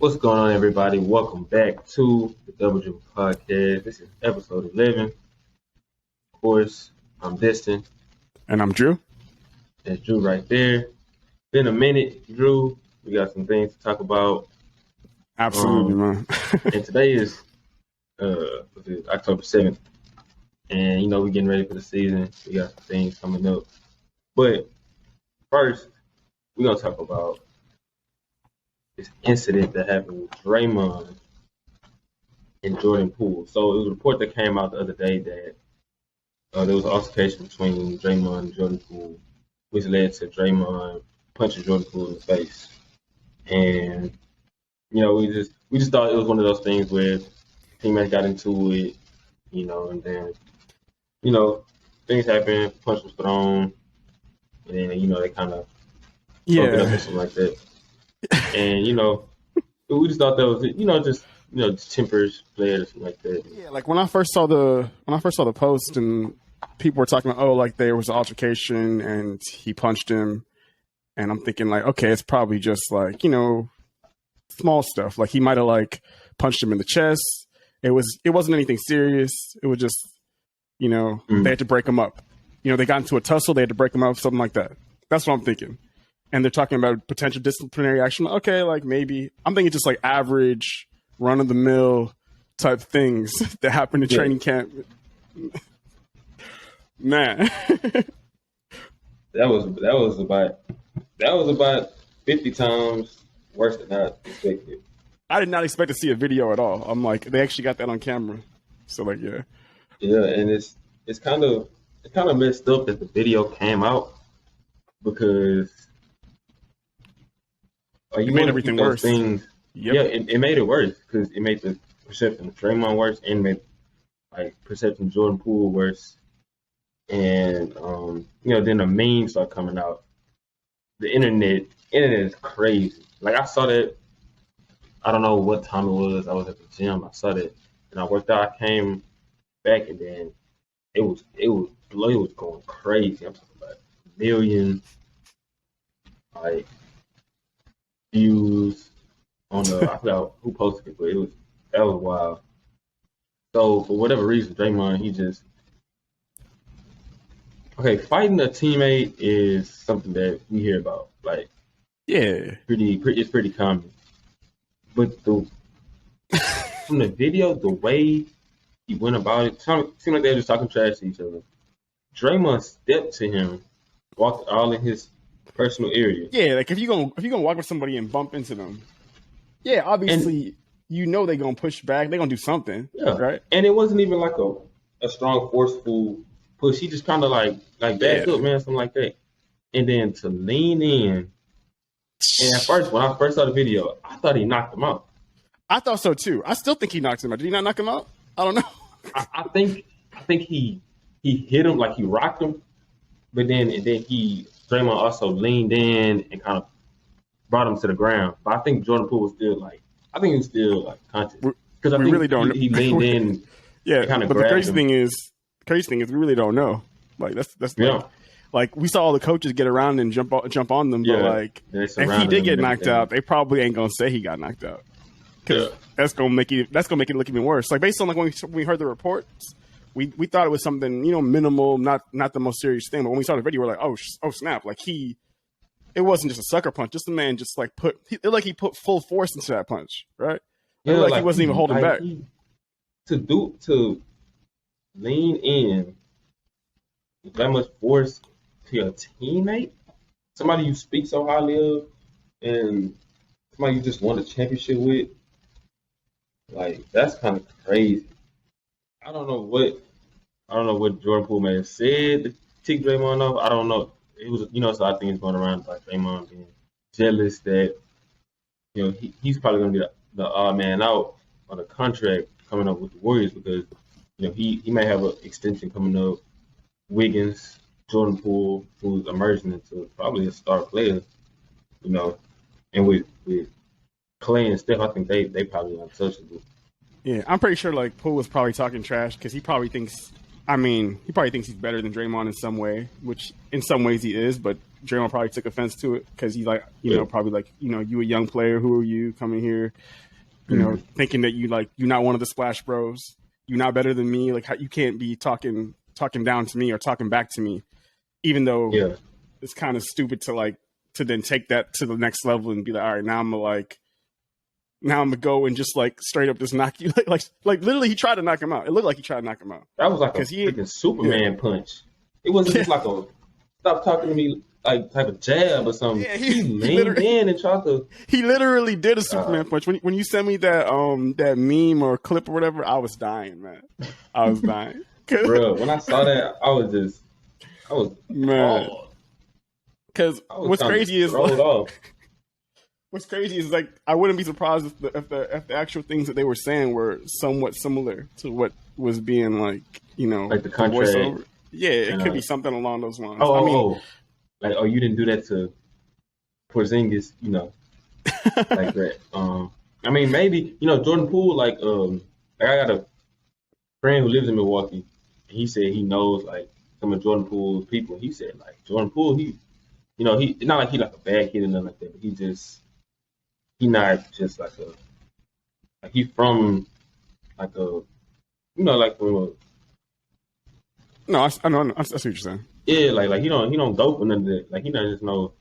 What's going on, everybody? Welcome back to the Double Dribble Podcast. This is episode 11. Of course, I'm Destin. And I'm Drew. That's Drew right there. Been a minute, Drew. We got some things to talk about. Absolutely, man. And today is October 7th. And, we're getting ready for the season. We got some things coming up. But first, we're going to talk about this incident that happened with Draymond and Jordan Poole. So it was a report that came out the other day that there was an altercation between Draymond and Jordan Poole, which led to Draymond punching Jordan Poole in the face. And we just thought it was one of those things where teammates got into it, and then things happened, punch was thrown, and then they kind of broke it up or something like that. And we just thought that was just tempers played or something like that. Yeah, like when I first saw the post and people were talking about, like there was an altercation and he punched him, and I'm thinking like, okay, it's probably just like small stuff. Like he might have like punched him in the chest. It wasn't anything serious. It was just they had to break him up. They got into a tussle. They had to break him up, something like that. That's what I'm thinking. And they're talking about potential disciplinary action. Okay, like maybe. I'm thinking just like average, run-of-the-mill type things that happen in training camp. Man. That was about 50 times worse than I expected. I did not expect to see a video at all. I'm like, they actually got that on camera. So like, yeah. Yeah, and it's kind of messed up that the video came out because it made everything worse. Things, yep. Yeah, it made it worse because it made the perception of Draymond worse and made perception of Jordan Poole worse. And then the memes start coming out. The internet is crazy. Like I saw that. I don't know what time it was. I was at the gym. I saw that, and I worked out. I came back, and then it was going crazy. I'm talking about millions, like views on the. I forgot who posted it, but that was wild. So for whatever reason, Draymond, he just fighting a teammate is something that we hear about. Like, yeah, it's pretty common. But from the video, the way he went about it, seemed like they were just talking trash to each other. Draymond stepped to him, walked all in his personal area. Yeah, like if you're gonna walk with somebody and bump into them, yeah, obviously they're gonna push back, they're gonna do something. Yeah. Right? And it wasn't even like a strong, forceful push. He just kinda like back up, man, something like that. And then to lean in. And at first, when I first saw the video, I thought he knocked him out. I thought so too. I still think he knocked him out. Did he not knock him out? I don't know. I think he hit him, like he rocked him, but then Draymond also leaned in and kind of brought him to the ground. But I think Jordan Poole was still conscious because I think really don't. He leaned in. Yeah, kind of. But the crazy thing is, we really don't know. Like that's like we saw all the coaches get around and jump on them, but like if he did get knocked out, they probably ain't gonna say he got knocked out because that's gonna make it look even worse. Like based on like when we heard the reports, we thought it was something minimal, not the most serious thing. But when we saw the video, we're like, oh snap! Like it wasn't just a sucker punch. Just the man just like he put full force into that punch, right? Yeah, like he wasn't even holding back. To lean in with that much force to your teammate, somebody you speak so highly of, and somebody you just won a championship with, like that's kind of crazy. I don't know what Jordan Poole may have said to tick Draymond off. I don't know. It was so I think it's going around like Draymond being jealous that he's probably going to be the odd man out on a contract coming up with the Warriors because he may have an extension coming up. Wiggins, Jordan Poole, who's emerging into probably a star player, and with Clay and Steph, I think they probably untouchable. Yeah, I'm pretty sure like Poole was probably talking trash because he probably thinks he's better than Draymond in some way, which in some ways he is, but Draymond probably took offense to it because he's like, probably like, you a young player. Who are you coming here? Thinking that you're not one of the Splash Bros. You're not better than me. Like, how you can't be talking down to me or talking back to me, even though it's kind of stupid to then take that to the next level and be like, all right, now I'm gonna go and just like straight up just knock you. Like literally, he tried to knock him out. It looked like he tried to knock him out. That was like a freaking Superman punch. It wasn't just like a stop talking to me like type of jab or something. Yeah, he leaned in and tried to. He literally did a Superman punch. When you sent me that meme or clip or whatever, I was dying, man. I was dying. Bro, when I saw that, I was man. Because what's crazy is like I wouldn't be surprised if the actual things that they were saying were somewhat similar to what was being like the contract. Voiceover. Yeah, it could be something along those lines. You didn't do that to Porzingis, like that. I mean, maybe Jordan Poole. Like I got a friend who lives in Milwaukee, and he said he knows like some of Jordan Poole's people. He said like Jordan Poole, he not like he like a bad kid or nothing like that, but he not just like he from like a like from No, I know. I see what you're saying. Yeah, like he don't go for none of that. Like he not just no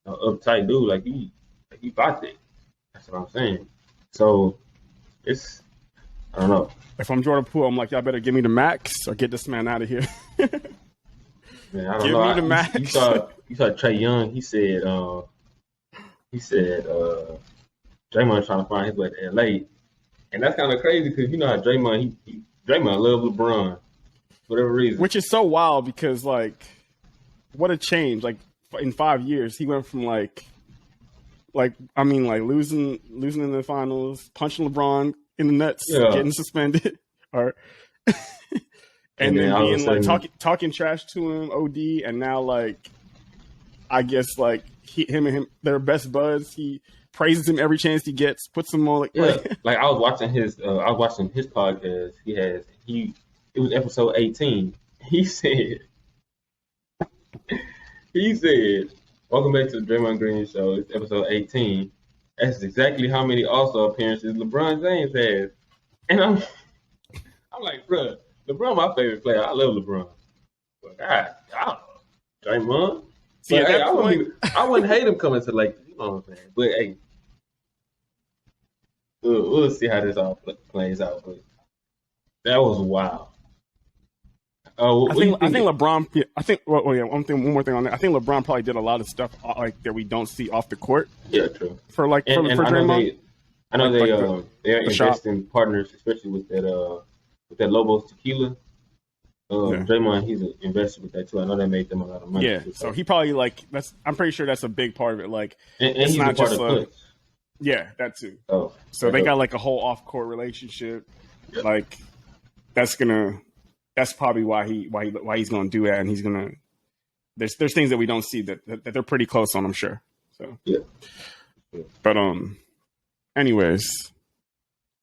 uptight dude. Like he bought it. That's what I'm saying. So I don't know. If I'm Jordan Poole, I'm like, y'all better give me the max or get this man out of here. Man, I don't know. Give me the max. You saw Trae Young. He said Draymond trying to find his way to LA, and that's kind of crazy because how Draymond love LeBron. Whatever reason. Which is so wild because, like, what a change. Like, in 5 years, he went from, losing in the finals, punching LeBron in the nuts, getting suspended, and then being, like, talking trash to him, OD, and now, like, I guess, like, him and him, they're best buds. He praises him every chance he gets, puts him on, like, I was watching his podcast. It was episode 18. He said, welcome back to the Draymond Green Show. It's episode 18. That's exactly how many All-Star appearances LeBron James has. And I'm like, bro, LeBron my favorite player. I love LeBron. But God, Draymond. See, but, I wouldn't hate him coming to Lakers. You know what I'm saying? But hey, we'll see how this all plays out. But that was wild. I think LeBron. One more thing on that. I think LeBron probably did a lot of stuff that we don't see off the court. Yeah, true. For Draymond. I know they're investing partners, especially with that Lobos tequila. Draymond, he's an investor with that too. I know they made them a lot of money. Yeah, so he probably I'm pretty sure that's a big part of it. Like, and he's not just yeah, that too. Oh, so they got like a whole off-court relationship. Yep. Like, that's probably why he's going to do that, and he's going to. There's things that we don't see that they're pretty close on, I'm sure. So yeah. But anyways,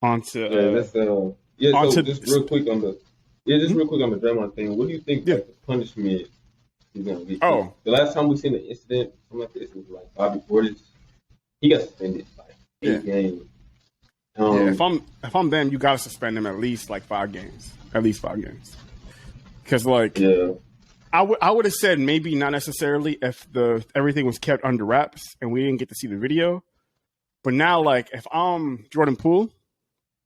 on to just real quick on the Draymond thing. What do you think like, the punishment is going to be? Oh, the last time we seen an incident something like this was like Bobby Portis. He got suspended like 8 games. If I'm them, you got to suspend him at least like 5 games. At least 5 games. Because I would have said maybe not necessarily if everything was kept under wraps and we didn't get to see the video. But now, like, if I'm Jordan Poole,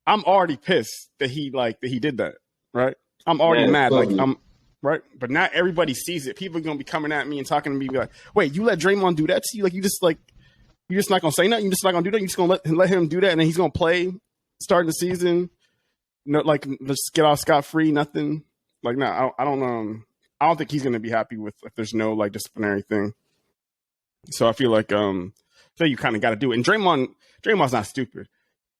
I'm already pissed that he did that. Right? I'm already mad. Like, I'm right. But now everybody sees it. People are gonna be coming at me and talking to me like, "Wait, you let Draymond do that to you? Like, you're just not gonna say nothing. You're just not gonna do that. You're just gonna let him do that, and then he's gonna play starting the season. No, like, let's get off scot-free. Nothing. Like, no, I don't think he's gonna be happy with if there's no like disciplinary thing. So I feel like you kind of got to do it. And Draymond's not stupid.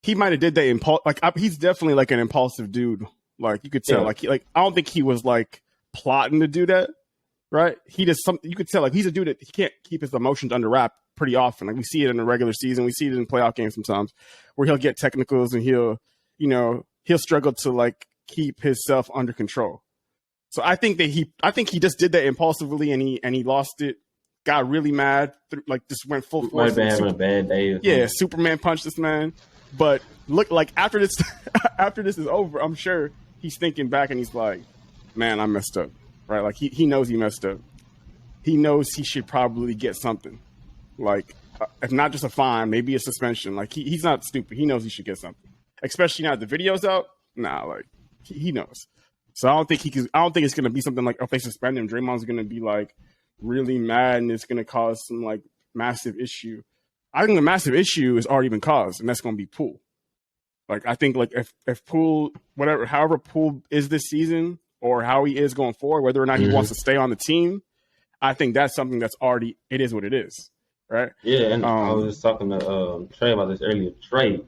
He might have did that he's definitely like an impulsive dude. Like, you could tell. I don't think he was like plotting to do that. Right? He just something you could tell. Like, he's a dude that he can't keep his emotions under wrap pretty often. Like, we see it in the regular season. We see it in playoff games sometimes where he'll get technicals and he'll struggle to like keep himself under control. So I think he just did that impulsively and he lost it. got really mad, like just went full Might force. have been having a bad day. Or yeah, Superman punched this man. But look, like after this, after this is over, I'm sure he's thinking back and he's like, "Man, I messed up." Right? Like he knows he messed up. He knows he should probably get something, like if not just a fine, maybe a suspension. Like he's not stupid. He knows he should get something, especially now that the video's out. Nah, like he knows. So I don't think I don't think it's gonna be something like if they suspend him, Draymond's gonna be like really mad and it's gonna cause some like massive issue. I think the massive issue has already been caused, and that's gonna be Poole. Like I think like if Poole, however Poole is this season or how he is going forward, whether or not he wants to stay on the team, I think that's something that's already it is what it is. Right? Yeah, and I was just talking to Trey about this earlier. Trey,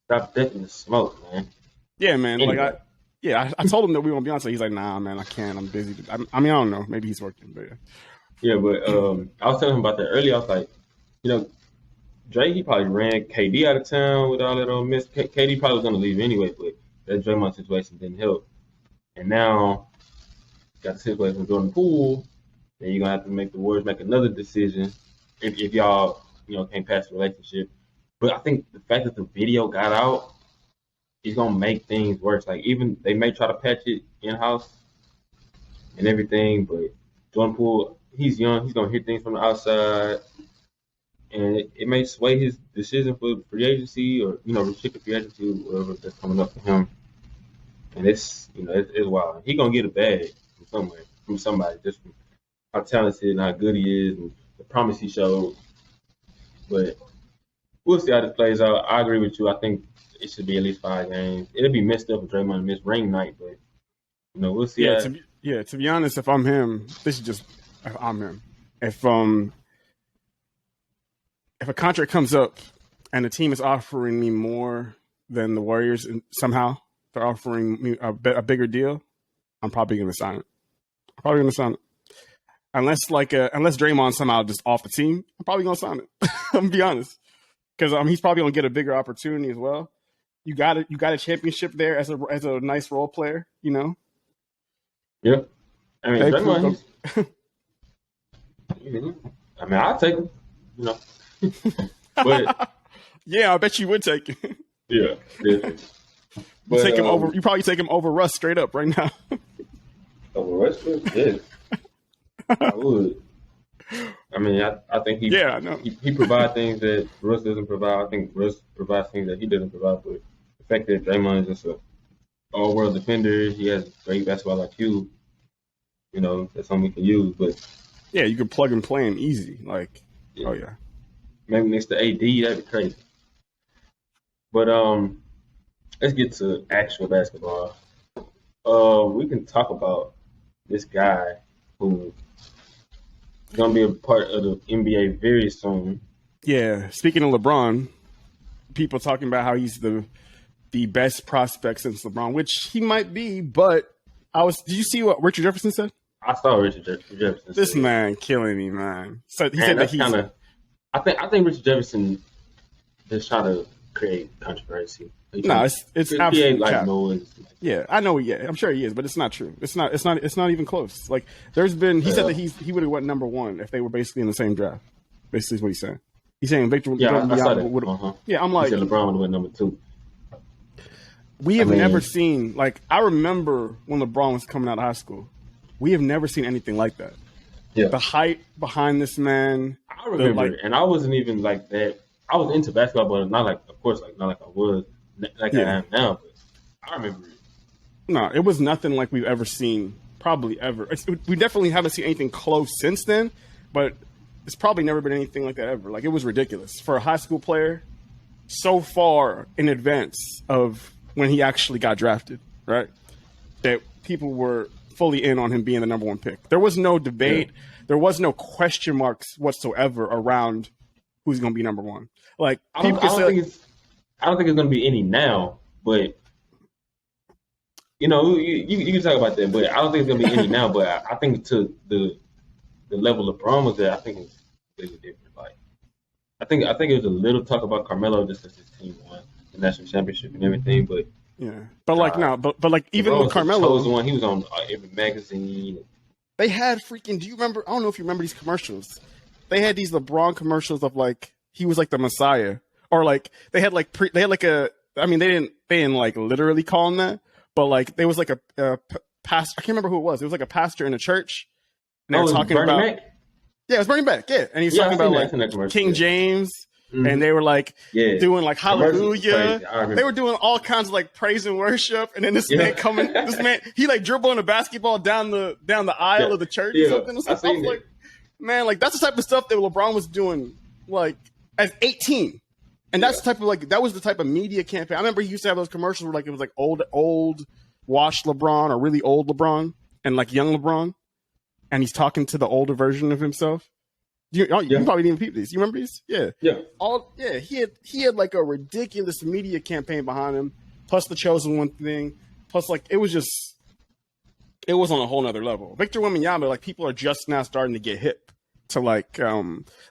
stop dipping the smoke, man. Yeah, man. Anyway. Like I told him that we were gonna be on. He's like, nah, man, I can't. I'm busy. I mean, I don't know. Maybe he's working, but yeah. But I was telling him about that earlier. I was like, Dre, he probably ran KD out of town with all that old miss. KD probably was gonna leave anyway, but that Draymond situation didn't help. And now got the situation with Jordan Poole. Then you're gonna have to make the Warriors make another decision if y'all can't pass the relationship. But I think the fact that the video got out is gonna make things worse. Like even they may try to patch it in house and everything, but Jordan Poole, he's young, he's gonna hit things from the outside, and it may sway his decision for free agency or restricted free agency, whatever that's coming up for him. And it's wild. He gonna get a bag from somewhere, from somebody, just from how talented and how good he is and the promise he showed. But we'll see how this plays out. I agree with you. I think it should be at least 5 games. It'll be messed up if Draymond missed ring night, but we'll see. To be honest, if I'm him, if I'm him. If a contract comes up and the team is offering me more than the Warriors, and somehow they're offering me a bigger deal, I'm probably going to sign it. Unless Draymond somehow just off the team, I'm probably going to sign it. I'm gonna be honest, because he's probably going to get a bigger opportunity as well. You got a championship there as a nice role player, Yeah. I mean, Draymond, I'll take him, But yeah, I bet you would take him. Yeah. But, take him over. You probably take him over Russ straight up right now. Over Russ? Yeah. I would. I mean, I think he provides things that Russ doesn't provide. I think Russ provides things that he doesn't provide. But the fact that Draymond is just an all-world defender, he has great basketball IQ. That's something we can use. But yeah, you can plug and play him easy. Like, oh yeah, maybe next to AD, that'd be crazy. But let's get to actual basketball. We can talk about this guy who is gonna be a part of the NBA very soon. Yeah. Speaking of LeBron, people talking about how he's the best prospect since LeBron, which he might be. But did you see what Richard Jefferson said? I saw Richard Jefferson. This man killing me, man. So he said that he's I think Richard Jefferson is trying to create controversy. No, it's absolute cap. Noise. Yeah, I know. Yeah, I'm sure he is, but it's not true. It's not even close. Like there's been. He said that he would have went number 1 if they were basically in the same draft. Basically, is what he's saying. He's saying Victor. Yeah, I saw that. Yeah, I'm like, he said LeBron would have went number 2. We have never seen, like, I remember when LeBron was coming out of high school. We have never seen anything like that. Yeah. The hype behind this man. I remember, and I wasn't even like that. I was into basketball, but not like, of course, like not like I was, like I am now. But I remember it. No, it was nothing like we've ever seen, probably ever. We definitely haven't seen anything close since then, but it's probably never been anything like that ever. Like, it was ridiculous for a high school player so far in advance of when he actually got drafted, right? That people were fully in on him being the number 1 pick. There was no debate. Yeah. There was no question marks whatsoever around who's going to be number 1. Like, I don't think it's going to be any now, but you can talk about that. But I don't think it's going to be any now. But I think to the level LeBron was at, I think it's completely different. Like, I think it was a little talk about Carmelo just as his team won the national championship and everything, but yeah. But like but like even with Carmelo, was the one he was on every magazine. They had freaking. Do you remember? I don't know if you remember these commercials. they had these LeBron commercials of like he was like the Messiah, or like they had like they had like a. I mean, they didn't like literally call him that, but like there was like a pastor. I can't remember who it was. It was like a pastor in a church, and they were talking Bernie about. Mac? Yeah, it was Bernie Mac. Yeah, and he was talking about like King James. Mm-hmm. And they were like doing like hallelujah. They were doing all kinds of like praise and worship. And then this man he like dribbling a basketball down the aisle of the church or something. I was like, man, like that's the type of stuff that LeBron was doing like at 18. And that's the type of like that was the type of media campaign. I remember he used to have those commercials where like it was like old washed LeBron or really old LeBron and like young LeBron, and he's talking to the older version of himself. You probably didn't peep these. You remember these? Yeah. He had like a ridiculous media campaign behind him, plus the Chosen One thing, plus like it was on a whole nother level. Victor Wembanyama, like people are just now starting to get hip to like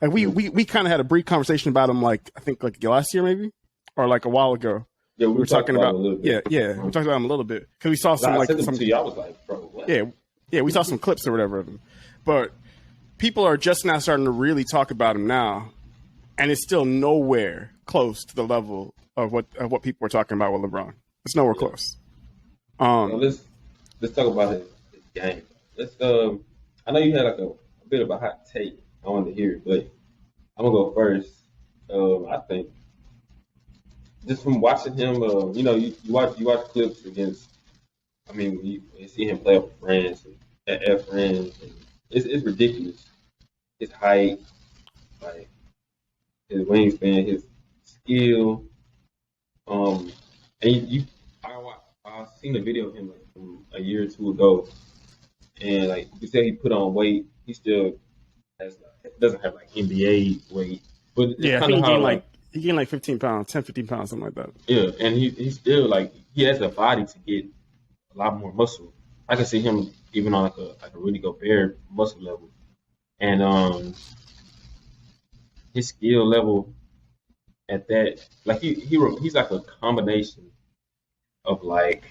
we kind of had a brief conversation about him like I think like last year maybe or like a while ago. Yeah, we were talking about we talked about him a little bit because we saw some like some. I was like, bro, what? Yeah, we saw some clips or whatever of him, but. People are just now starting to really talk about him now, and it's still nowhere close to the level of what people are talking about with LeBron. It's nowhere close. Let's talk about his game. I know you had like a bit of a hot take. I wanted to hear it, but I'm gonna go first. I think just from watching him, you watch clips against. I mean, you see him play up with friends and at friends. And it's ridiculous. His height, like his wingspan, his skill. And I seen a video of him like from a year or two ago, and like you said, he put on weight. He still doesn't have like NBA weight, but yeah, I think he gained like 15 pounds, 10, 15 pounds, something like that. Yeah, and he still like he has a body to get a lot more muscle. I can see him even on like a Rudy Gobert muscle level, and his skill level at that, like he's like a combination of like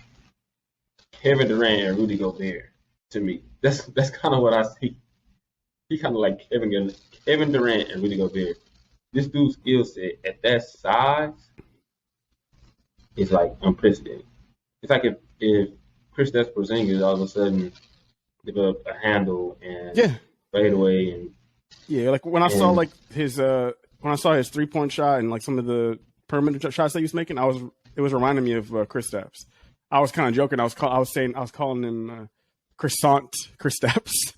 Kevin Durant and Rudy Gobert to me. That's kind of what I see. He kind of like Kevin Durant and Rudy Gobert. This dude's skill set at that size is like unprecedented. It's like if Kristaps Porzingis all of a sudden developed a handle and fade away and like when I saw like his 3-point shot and like some of the perimeter shots that he was making, it was reminding me of Kristaps. I was kind of joking. I was calling him Croissant Kristaps.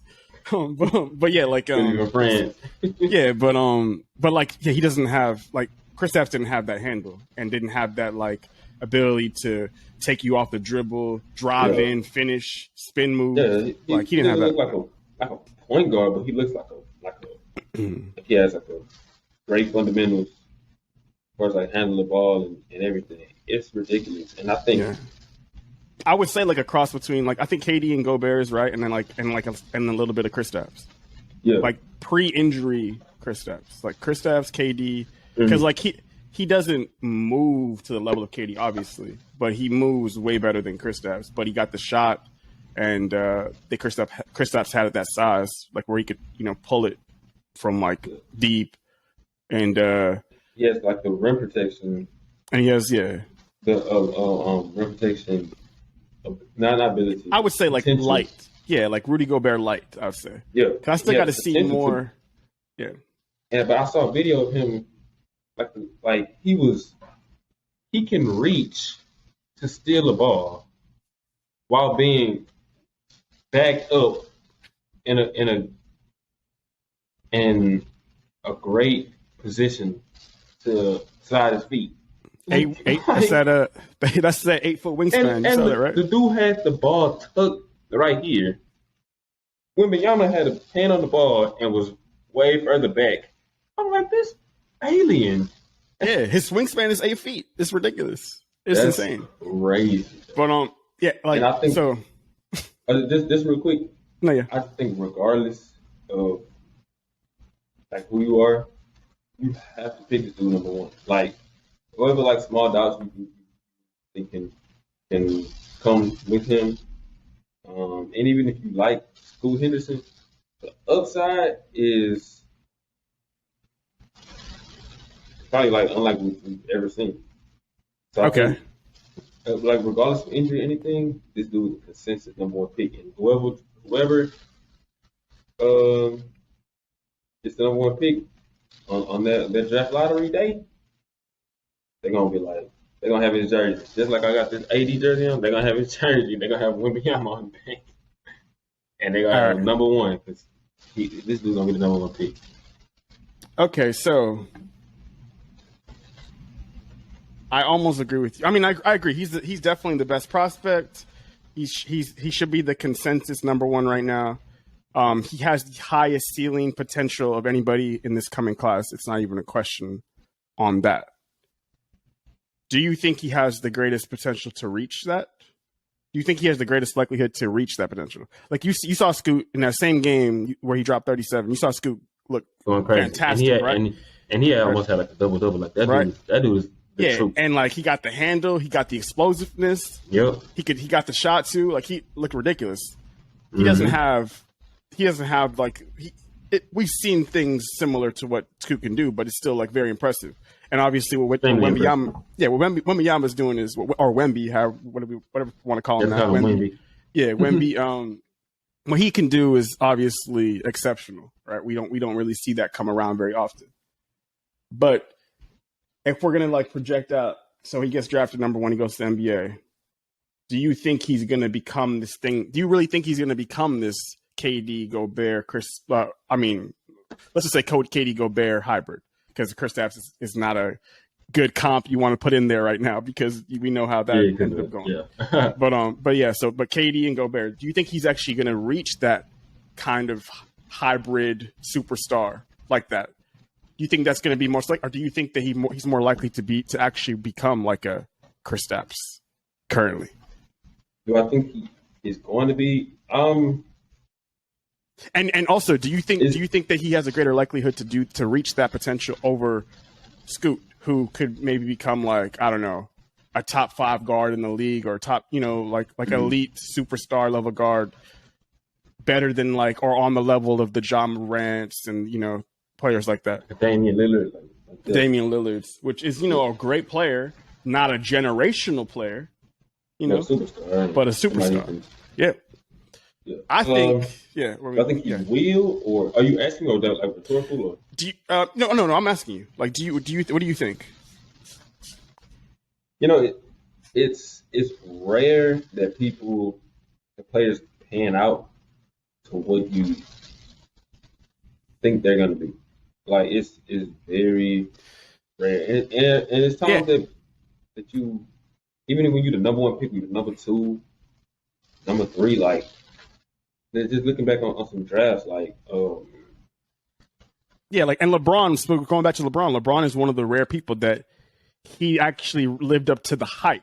but yeah, like your friend. but like he doesn't have like Kristaps didn't have that handle and didn't have that like ability to take you off the dribble, drive in, finish, spin move. Yeah, he didn't have that. Like a point guard, but he looks like he has like a great fundamentals as far as like handling the ball and everything. It's ridiculous, and I think I would say like a cross between like I think KD and Gobert is right, and then a little bit of Kristaps. Yeah, like pre-injury Kristaps, like Kristaps, KD, because like he doesn't move to the level of KD, obviously, but he moves way better than Kristaps. But he got the shot, and Kristaps had it that size, like where he could pull it from like deep, and he has like the rim protection, and he has the rim protection. Not ability. I would say like potential. Light, like Rudy Gobert light. I would say, because I still got to see more. But I saw a video of him. Like he can reach to steal a ball while being backed up in a great position to slide his feet. That's that 8-foot wingspan. And you saw that, right? The dude had the ball tucked right here. Wembanyama had a hand on the ball and was way further back. I'm like, this alien. Yeah, his wingspan is 8 feet. It's ridiculous. It's insane. Crazy. But and I think so. Just real quick. No, yeah. I think regardless of like who you are, you have to pick this dude number one. Like whoever like small doubts you think can come with him. And even if you like Scoot Henderson, the upside is probably like unlike we've ever seen. So I Okay. think, like regardless of injury or anything, this dude is the consensus number one pick, and whoever um is the number one pick on their draft lottery day, they're gonna be like they're gonna have his jersey. Just like I got this AD jersey on, they're gonna have his jersey. They're gonna have Wembanyama on the back, and they're gonna All have right. number one because this dude's gonna be the number one pick. Okay. So I almost agree with you. I mean, I agree. He's definitely the best prospect. He should be the consensus number one right now. He has the highest ceiling potential of anybody in this coming class. It's not even a question on that. Do you think he has the greatest potential to reach that? Do you think he has the greatest likelihood to reach that potential? Like you saw Scoot in that same game where he dropped 37. You saw Scoot look Going crazy, fantastic, right? And he had almost had like a double. Like that Right. dude. That dude is the truth. And like he got the handle, he got the explosiveness. Yep. He got the shot too. Like he looked ridiculous. He doesn't have like we've seen things similar to what Scoot can do, but it's still like very impressive. And obviously, what Wembanyama, what Wembanyama's doing is, or Wemby, whatever you want to call him now, Wemby. Yeah, Wemby. What he can do is obviously exceptional, right? We don't really see that come around very often. But if we're gonna like project out, so he gets drafted number one, he goes to the NBA. Do you think he's gonna become this thing? Do you really think he's gonna become this KD Gobert, Chris? I mean, let's just say KD Gobert hybrid, because Kristaps is not a good comp you want to put in there right now because we know how that ended up going. Yeah. but KD and Gobert, do you think he's actually going to reach that kind of hybrid superstar like that? Do you think that's going to be more like, or do you think that he's more likely to actually become like a Kristaps currently? Do I think he is going to be? And also, do you think that he has a greater likelihood to reach that potential over Scoot, who could maybe become like, I don't know, a top 5 guard in the league, or top, like elite superstar level guard, better than like, or on the level of the John Morants and players like that. Damian Lillard, Damian Lillard, which is a great player, not a generational player, superstar, but a superstar. Yeah. Yeah. I think, I think he will. Or are you asking, or like rhetorical? Or? Do you, no. I'm asking you. Like, what do you think? It's rare that the players pan out to what you think they're gonna be. Like it's very rare, and it's times that you, even when you're the number one pick, you're the number 2, number 3, like. Just looking back on some drafts, like and LeBron. Going back to LeBron is one of the rare people that he actually lived up to the hype.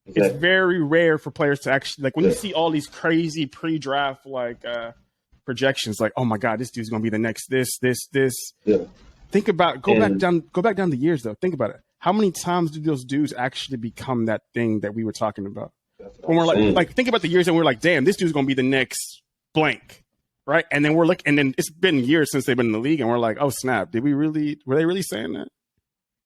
Exactly. It's very rare for players to actually, like, when you see all these crazy pre-draft like projections, like, oh my god, this dude's gonna be the next this. Yeah. Think about go back down the years though. Think about it. How many times do those dudes actually become that thing that we were talking about? When we're like think about the years and we're like, damn, this dude's gonna be the next blank, right? And then and then it's been years since they've been in the league, and we're like, oh snap, were they really saying that?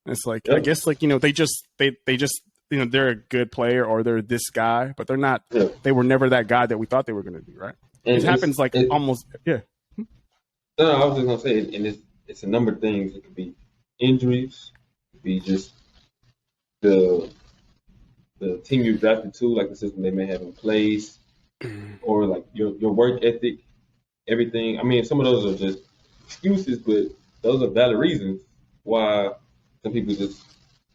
And it's like, I guess, like, they just they're a good player, or they're this guy, but they're not. They were never that guy that we thought they were going to be, right? And it happens almost. No, I was just gonna say, and it's a number of things. It could be injuries, it could be just the team you drafted to, like the system they may have in place, or like your work ethic, everything. I mean, some of those are just excuses, but those are valid reasons why some people just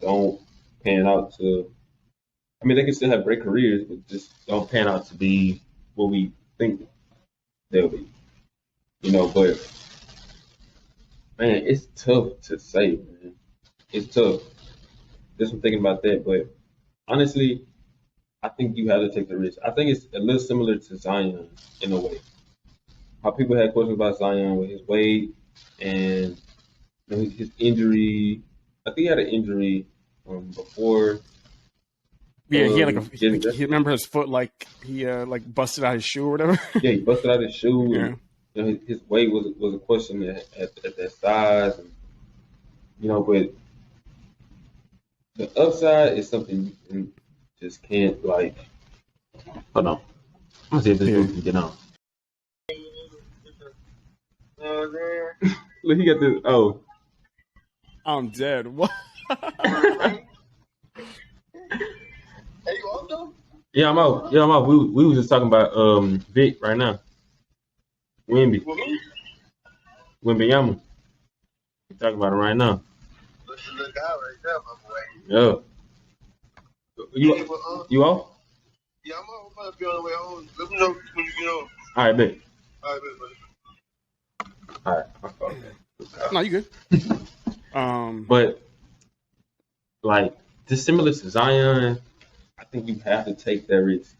don't pan out to. I mean, they can still have great careers, but just don't pan out to be what we think they'll be. But man, it's tough to say, man. It's tough. Just from thinking about that, but honestly, I think you have to take the risk. I think it's a little similar to Zion in a way. How people had questions about Zion with his weight and his injury. I think he had an injury before. Yeah, he had he remember his foot, like he like busted out his shoe or whatever. Yeah, he busted out his shoe. Yeah. And, his weight was a question at that size, and but the upside is something you just can't like. Hold on. I'm gonna see if this dude can get on. Look, he got this. Oh, I'm dead. What? Hey, you off though? yeah, I'm out. Yeah, I'm out. We was just talking about Vic right now. With me? Wembanyama. We talking about it right now. That's a little guy right there, my boy. Yeah. Yeah, but, You off? yeah, I'm gonna be on the way home. Let me know when you get on. All right, bet. All right, buddy. All right. My fault, man. No, you good. But like just similar to Zion, I think you have to take that risk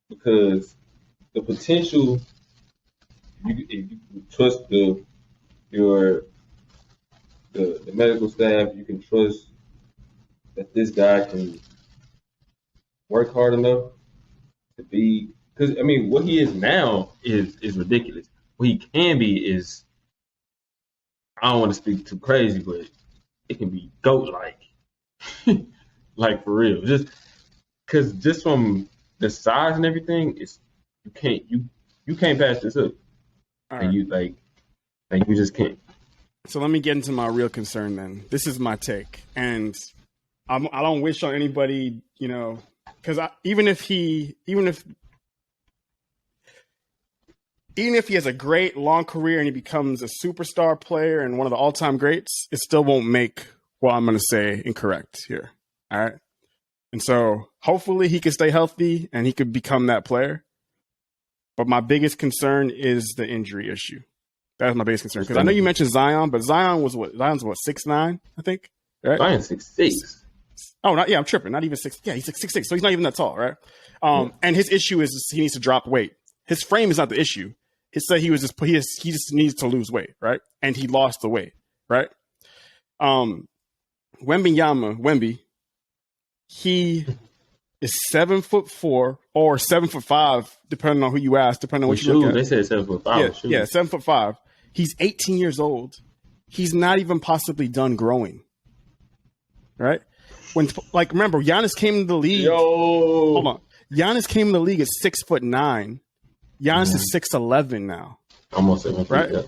because the potential. If you trust the medical staff, you can trust that this guy can work hard enough to be. Because I mean, what he is now is ridiculous. What he can be is, I don't want to speak too crazy, but it can be goat like, like for real. Just from the size and everything, you can't pass this up. All And right. you like you just can't. So let me get into my real concern then. This is my take, and I don't wish on anybody, because even if he has a great long career and he becomes a superstar player and one of the all-time greats, it still won't make what I'm going to say incorrect here. All right. And so hopefully he can stay healthy and he could become that player. But my biggest concern is the injury issue. That's my biggest concern. Because I know you mentioned Zion, but Zion's what, 6'9", I think. Right? Zion's 6'6". Oh, I'm tripping. Not even 6. Yeah, he's like 6'6", so he's not even that tall, right? And his issue is he needs to drop weight. His frame is not the issue. He said he just needs to lose weight, right? And he lost the weight, right? Wemby, he is 7'4" or 7'5", depending on who you ask, depending on what you look at. They said 7'5". Yeah, 7'5". He's 18 years old. He's not even possibly done growing, right? Remember, Giannis came into the league. Hold on, Giannis came in the league at 6'9". Giannis is 6'11" now. Almost 7 feet. Right? Yeah.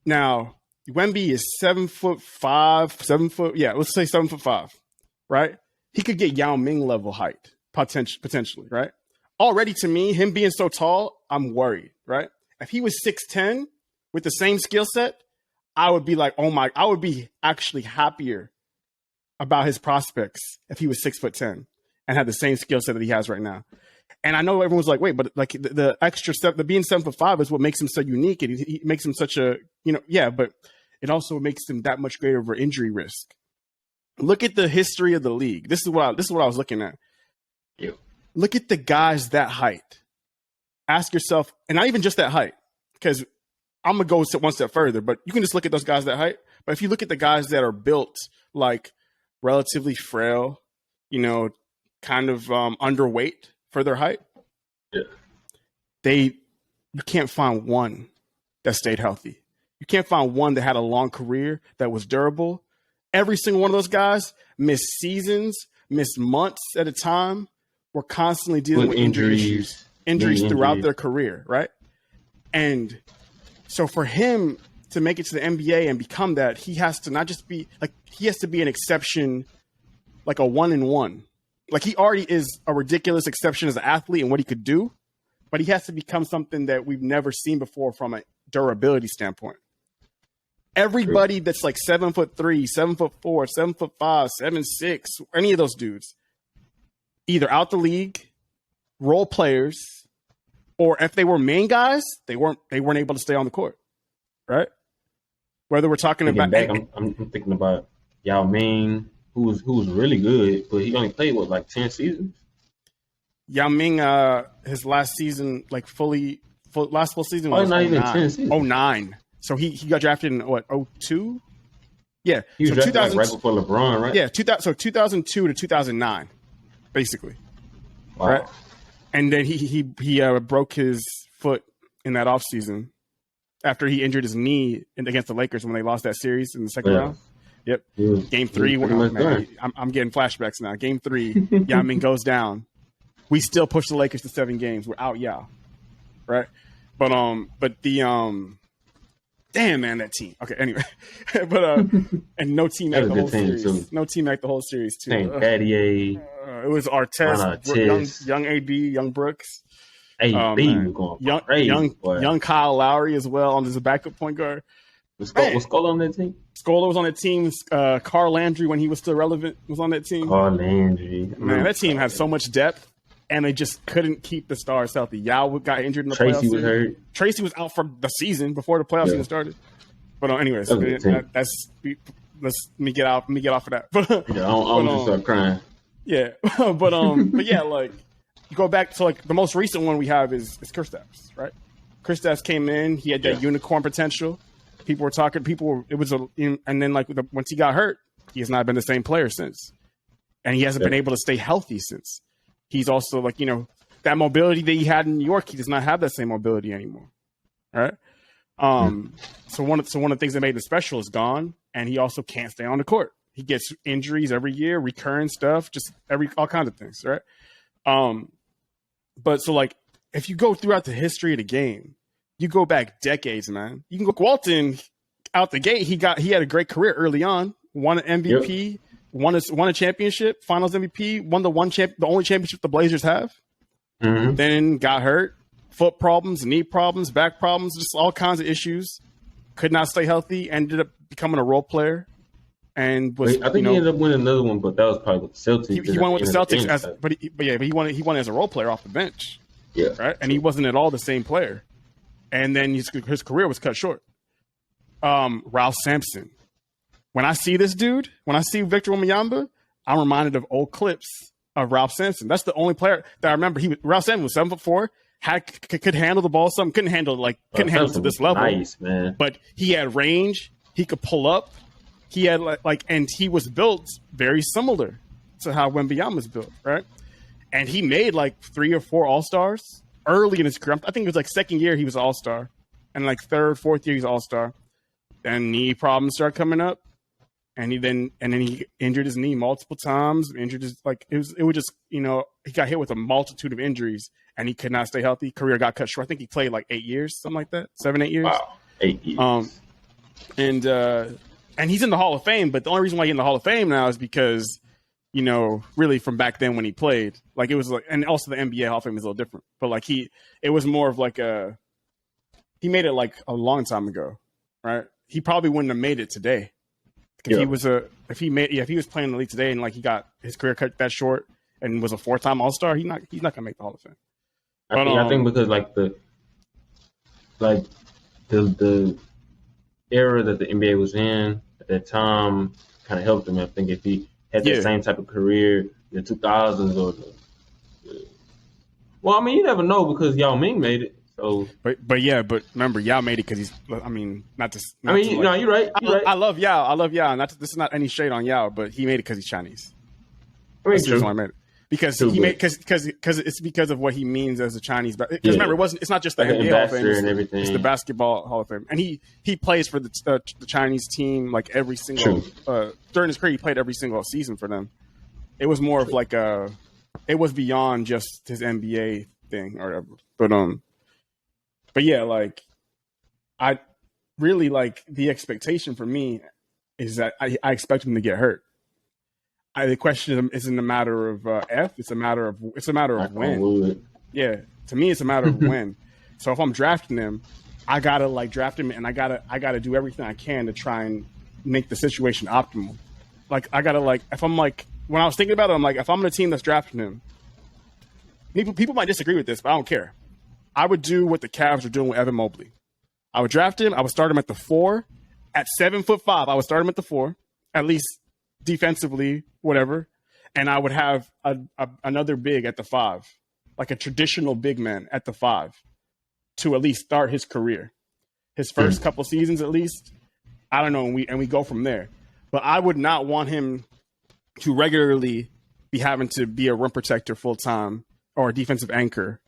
Now, Wemby is 7'5", 7 foot. Yeah, let's say 7'5", right? He could get Yao Ming level height potentially, right? Already to me, him being so tall, I'm worried, right? If he was 6'10" with the same skill set, I would be like, I would be actually happier about his prospects if he was 6'10" and had the same skill set that he has right now. And I know everyone's like, wait, but like the extra step, the being 7'5" is what makes him so unique, and he makes him such a, but it also makes him that much greater of an injury risk. Look at the history of the league. This is what I was looking at. Yeah. Look at the guys that height. Ask yourself, and not even just that height, because I'm gonna go one step further. But you can just look at those guys that height. But if you look at the guys that are built like relatively frail, kind of underweight for their height, Yeah. You can't find one that stayed healthy. You can't find one that had a long career that was durable. Every single one of those guys missed seasons, missed months at a time, were constantly dealing with injuries throughout their career, right? And so for him to make it to the NBA and become that, he has to not just be like, he has to be an exception, like a 1-in-1. Like he already is a ridiculous exception as an athlete and what he could do, but he has to become something that we've never seen before from a durability standpoint. Everybody that's like 7'3", 7'4", 7'5", 7'6", any of those dudes, either out the league, role players, or if they were main guys, they weren't able to stay on the court, right? Whether we're talking about, I'm thinking about Yao Ming, who was really good, but he only played 10 seasons. Yao Ming, his last season, last full season was not even 10 seasons. 09. So he got drafted in 02? Yeah. He was so drafted right before LeBron, right? Yeah, 2002 to 2009, basically. Wow. Right? And then he broke his foot in that offseason after he injured his knee against the Lakers when they lost that series in the second round. Yep. Game 3, I'm getting flashbacks now. Game 3, Yao Ming goes down. We still push the Lakers to 7 games. We're out Yao, right? But the damn man, that team. Okay, anyway, but and no team the whole series. Too. No team the whole series too. Pattier. It was Artest, young AD, young Brooks. AD was going crazy. Young Kyle Lowry as well as a backup point guard. Was Scola on that team? Scola was on that team. Carl Landry, when he was still relevant, was on that team. Carl Landry. Man, that team had so much depth, and they just couldn't keep the stars healthy. Yao got injured in the playoffs. Tracy was hurt. Tracy was out for the season before the playoffs even started. But anyways, let me get off of that. I'm just start crying. Yeah, but yeah, like you go back to like the most recent one we have is Kristaps, right? Kristaps came in, he had that unicorn potential. People were talking. And then like once he got hurt, he has not been the same player since, and he hasn't been able to stay healthy since. He's also like that mobility that he had in New York, he does not have that same mobility anymore. All right. So one of the things that made him special is gone, and he also can't stay on the court. He gets injuries every year, recurring stuff, just all kinds of things, right? But so like if you go throughout the history of the game. You go back decades, man. You can go Walton out the gate. He had a great career early on. Won an MVP, won a championship, Finals MVP, won the only championship the Blazers have. Mm-hmm. Then got hurt, foot problems, knee problems, back problems, just all kinds of issues. Could not stay healthy. Ended up becoming a role player, and was. I think he ended up winning another one, but that was probably with the Celtics. He won with the Celtics, but he won as a role player off the bench. Yeah, right, and he wasn't at all the same player. And then his career was cut short. Ralph Sampson. When I see this dude, when I see Victor Wembanyama, I'm reminded of old clips of Ralph Sampson. That's the only player that I remember. Ralph Sampson was 7'4", could handle the ball. Couldn't handle to this level. Nice, man. But he had range. He could pull up. He had and he was built very similar to how Wembanyama was built, right? And he made 3 or 4 All-Stars. Early in his career, I think it was second year he was All-Star, and third, fourth year he's All-Star. Then knee problems start coming up, and then he injured his knee multiple times. Injured his it was just he got hit with a multitude of injuries, and he could not stay healthy. Career got cut short. I think he played 8 years, something like that, 7-8 years. Wow, 8 years. And he's in the Hall of Fame, but the only reason why he's in the Hall of Fame now is because. Really from back then when he played, it was and also the NBA Hall of Fame is a little different, but it was more of he made it a long time ago, right? He probably wouldn't have made it today if he was playing in the league today and he got his career cut that short and was a 4-time All-Star, he's not gonna make the Hall of Fame. I think because the era that the NBA was in at that time kind of helped him. I think if he had the same type of career in the 2000s or you never know because Yao Ming made it. So, but remember Yao made it because he's. you're right. I love Yao. This is not any shade on Yao, but he made it because he's Chinese. That's the reason why I made it because it's because of what he means as a Chinese. Because remember, it's not just the NBA Hall of Fame, and everything. It's the Basketball Hall of Fame, and he plays for the Chinese team every single during his career. He played every single season for them. It was more of it was beyond just his NBA thing or whatever. But yeah, I really the expectation for me is that I expect him to get hurt. The question isn't a matter of if; it's a matter of when. Yeah, to me, it's a matter of when. So if I'm drafting him, I gotta draft him, and I gotta do everything I can to try and make the situation optimal. I gotta if I'm when I was thinking about it, I'm if I'm on a team that's drafting him, people might disagree with this, but I don't care. I would do what the Cavs are doing with Evan Mobley. I would draft him. I would start him at the 4. At 7'5", I would start him at the 4, at least defensively, whatever. And I would have another big at the 5, a traditional big man at the 5, to at least start his career, his first couple seasons at least. I don't know, and we go from there. But I would not want him to regularly be having to be a rim protector full time or a defensive anchor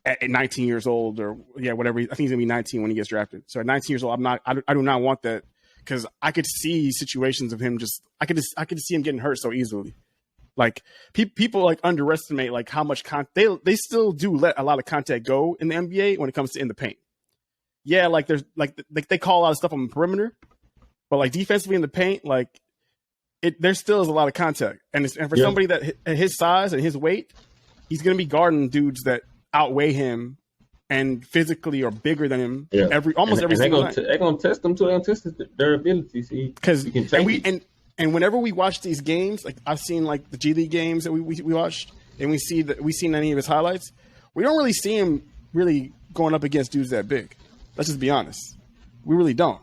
at 19 years old or whatever. I think he's gonna be 19 when he gets drafted. So at 19 years old, I do not want that because I could see situations of him I could see him getting hurt so easily. Like people like underestimate like how much they still do let a lot of contact go in the NBA when it comes to in the paint. Yeah, like there's like they call a lot of stuff on the perimeter, but like defensively in the paint, like there still is a lot of contact. And for somebody that at his size and his weight, he's gonna be guarding dudes that outweigh him and physically are bigger than him every single night. They're gonna test them too. They're gonna test their ability. See, because and whenever we watch these games, like I've seen like the G League games that we watched, and we seen any of his highlights, we don't really see him really going up against dudes that big. Let's just be honest, we really don't.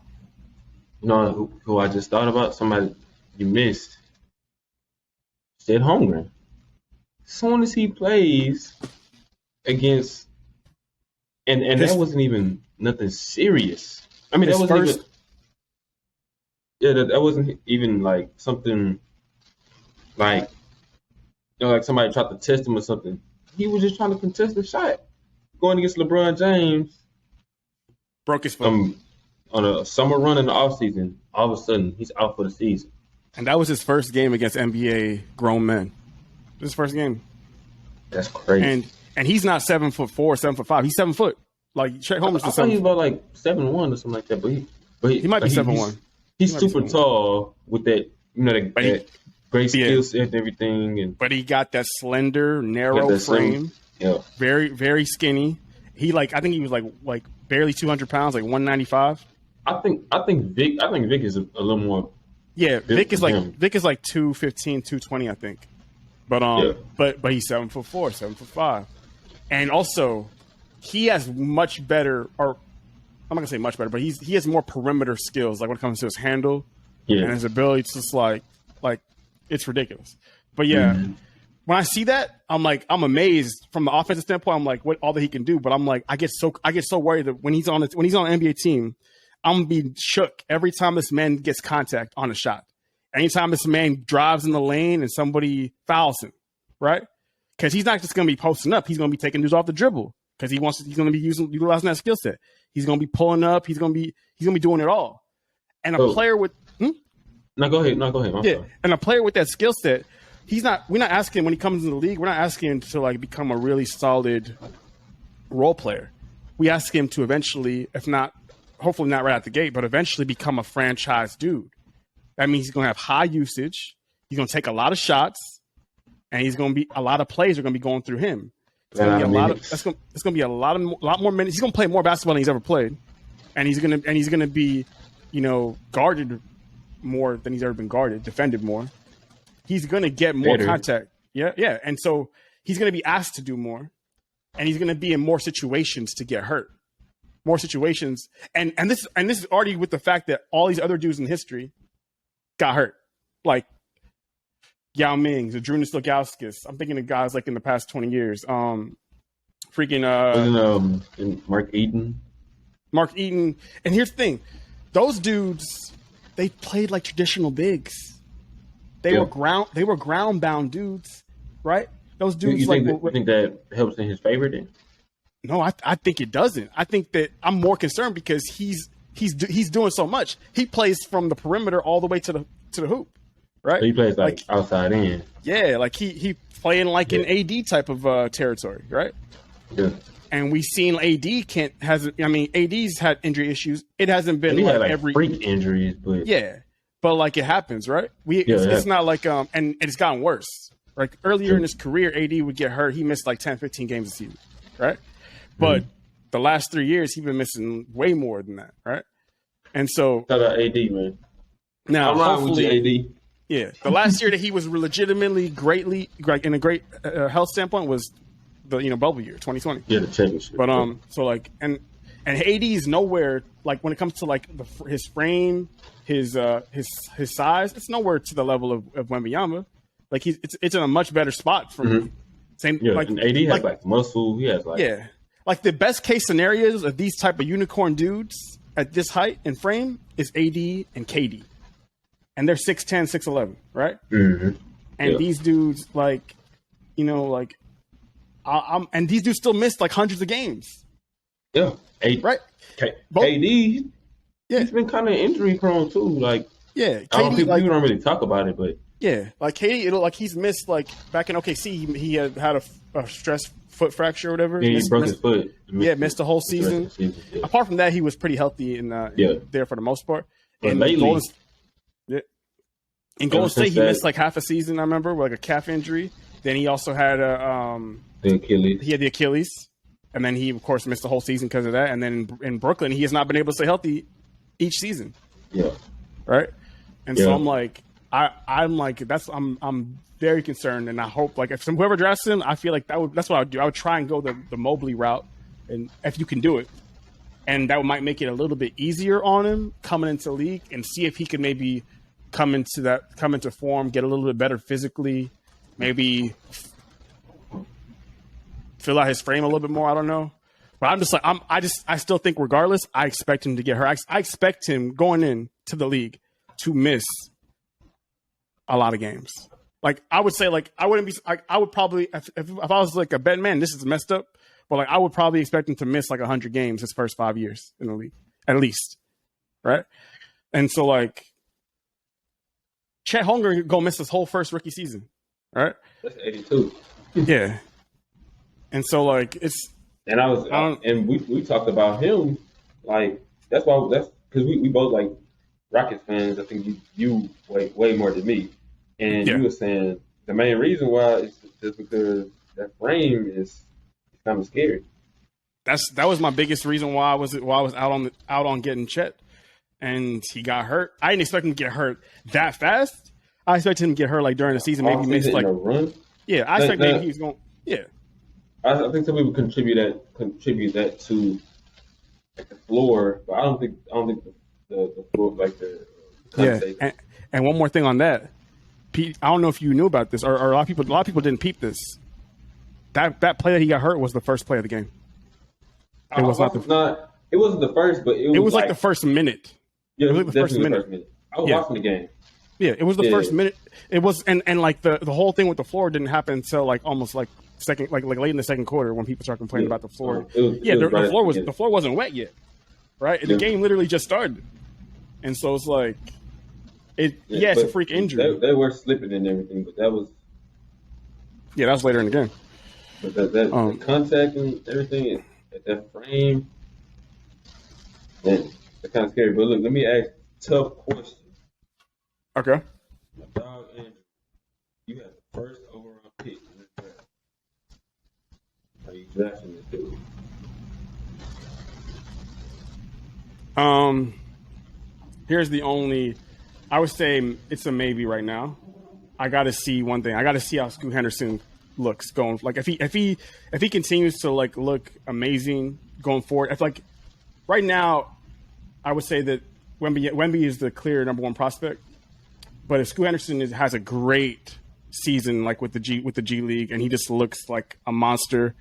You know who I just thought about? Somebody you missed. Chet Holmgren. As soon as he plays against, and that wasn't even nothing serious. I mean, that wasn't even. That wasn't even like something like, like somebody tried to test him or something. He was just trying to contest the shot. Going against LeBron James. Broke his foot. On a summer run in the offseason, all of a sudden, he's out for the season. And that was his first game against NBA grown men. His first game. That's crazy. And he's not 7'4", 7'5". He's 7 foot. Like Chet Holmgren. I thought he was about like 7'1" or something like that. But he might be 7'1". He's super tall with that, that great skill set and everything. But he got that slender, narrow frame. Yeah. Very, very skinny. I think he was like barely 200 pounds, like 195. I think Vic is a little more. Yeah, Vic is like 215, 220, I think. But he's 7'4", 7'5", and also he has much better, or I'm not gonna say much better, but he has more perimeter skills, like when it comes to his handle and his ability to just like it's ridiculous. But when I see that, I'm amazed from the offensive standpoint. I'm like, what all that he can do. But I'm like, I get so worried that when he's on an NBA team, I'm gonna be shook every time this man gets contact on a shot. Anytime this man drives in the lane and somebody fouls him, right? Because he's not just gonna be posting up; he's gonna be taking dudes off the dribble because he's gonna be utilizing that skill set. He's gonna be pulling up. He's gonna be doing it all. And a player with No, go ahead. Yeah, and a player with that skill set, we're not asking when he comes into the league, we're not asking him to like become a really solid role player. We ask him to eventually, if not, hopefully not right out the gate, but eventually become a franchise dude. That means he's going to have high usage. He's going to take a lot of shots, and he's going to be a lot of plays are going to be going through him. It's going to be a lot more minutes. He's going to play more basketball than he's ever played, and he's going to be, guarded more than he's ever been guarded, defended more. He's going to get more contact. Yeah. And so he's going to be asked to do more, and he's going to be in more situations to get hurt. More situations. And this is already with the fact that all these other dudes in history got hurt. Like Yao Ming, Zadrunas Ilgauskas. I'm thinking of guys like in the past 20 years. And Mark Eaton. And here's the thing. Those dudes, they played like traditional bigs. They were ground bound dudes, right? Those dudes you think that helps in his favor then? No, I think it doesn't. I think that I'm more concerned because he's doing so much. He plays from the perimeter all the way to the hoop, right? So he plays like outside in. Yeah, like he playing like an AD type of territory, right? Yeah. And we've seen AD's had injury issues. It hasn't been he like had like every freak injuries, but but like it happens, right? It's not like and it's gotten worse. Like earlier in his career, AD would get hurt. He missed like 10, 15 games a season, right? But the last 3 years, he's been missing way more than that, right? And so, shout out AD, man. Now, hopefully, AD. Yeah, the last year that he was legitimately greatly, like in a great health standpoint, was the bubble year, 2020. Yeah, the championship. But so like and AD is nowhere like when it comes to like his frame, his size. It's nowhere to the level of Wembanyama. Like it's in a much better spot for me. Same, like and AD has like muscle. He has like like the best case scenarios of these type of unicorn dudes at this height and frame is AD and KD, and they're 6'10", 6'11", right? Mm-hmm. And these dudes like, and these dudes still missed like hundreds of games. Yeah, right. KD. Yeah. He's been kind of injury prone too. Like, Yeah, people don't really talk about it, but yeah, like KD, like he's missed like back in OKC, he had a stress foot fracture or whatever. he broke his foot. Missed the whole season. Yeah. Apart from that, he was pretty healthy in there for the most part. But lately, in Golden State, he missed like half a season. I remember with like a calf injury. Then he also had the Achilles. He had the Achilles, and then he of course missed the whole season because of that. And then in Brooklyn, he has not been able to stay healthy each season. Yeah. Right. And so I'm like, I'm very concerned, and I hope like if whoever drafts him, I feel like that's what I would do. I would try and go the Mobley route, and if you can do it, and that might make it a little bit easier on him coming into the league, and see if he can maybe come into form, get a little bit better physically, maybe fill out his frame a little bit more. I don't know, but I'm just like I still think regardless, I expect him to get hurt. I expect him going in to the league to miss a lot of games. Like I would say, like I wouldn't be. I would probably if I was like a betting man, this is messed up. But like I would probably expect him to miss like 100 games his first 5 years in the league, at least, right? And so like Chet Holmgren go miss his whole first rookie season, right? That's 82. Yeah. And so like it's and we talked about him like that's because we both like Rockets fans. I think you way more than me. And you were saying the main reason why is just because that frame is kind of scary. That was my biggest reason why I was out on getting Chet, and he got hurt. I didn't expect him to get hurt that fast. I expected him to get hurt like during the season, maybe miss like a run. Yeah, I expect maybe he's going. Yeah, I think some people contribute that to like the floor, but I don't think the floor like the and one more thing on that. Pete, I don't know if you knew about this, or a lot of people didn't peep this. That play that he got hurt was the first play of the game. It wasn't the first, but it was like the first minute. Yeah, it was like the first minute. I was watching the game. Yeah, it was the first minute. It was and like the whole thing with the floor didn't happen until like almost like second like late in the second quarter when people started complaining about the floor. The floor wasn't wet yet, right? The game literally just started, and so it's like. It's a freak injury. They were slipping and everything, but that was later in the game. But the contact and everything at that frame, man, it's kind of scary. But look, let me ask tough question. Okay. My dog Andrew, you have the first overall pick in this draft. Are you drafting this dude? Here's the only. I would say it's a maybe right now. I got to see one thing. I got to see how Scoot Henderson looks going. Like if he continues to like look amazing going forward. I feel like right now, I would say that Wemby is the clear number one prospect. But if Scoot Henderson has a great season like with the G League, and he just looks like a monster,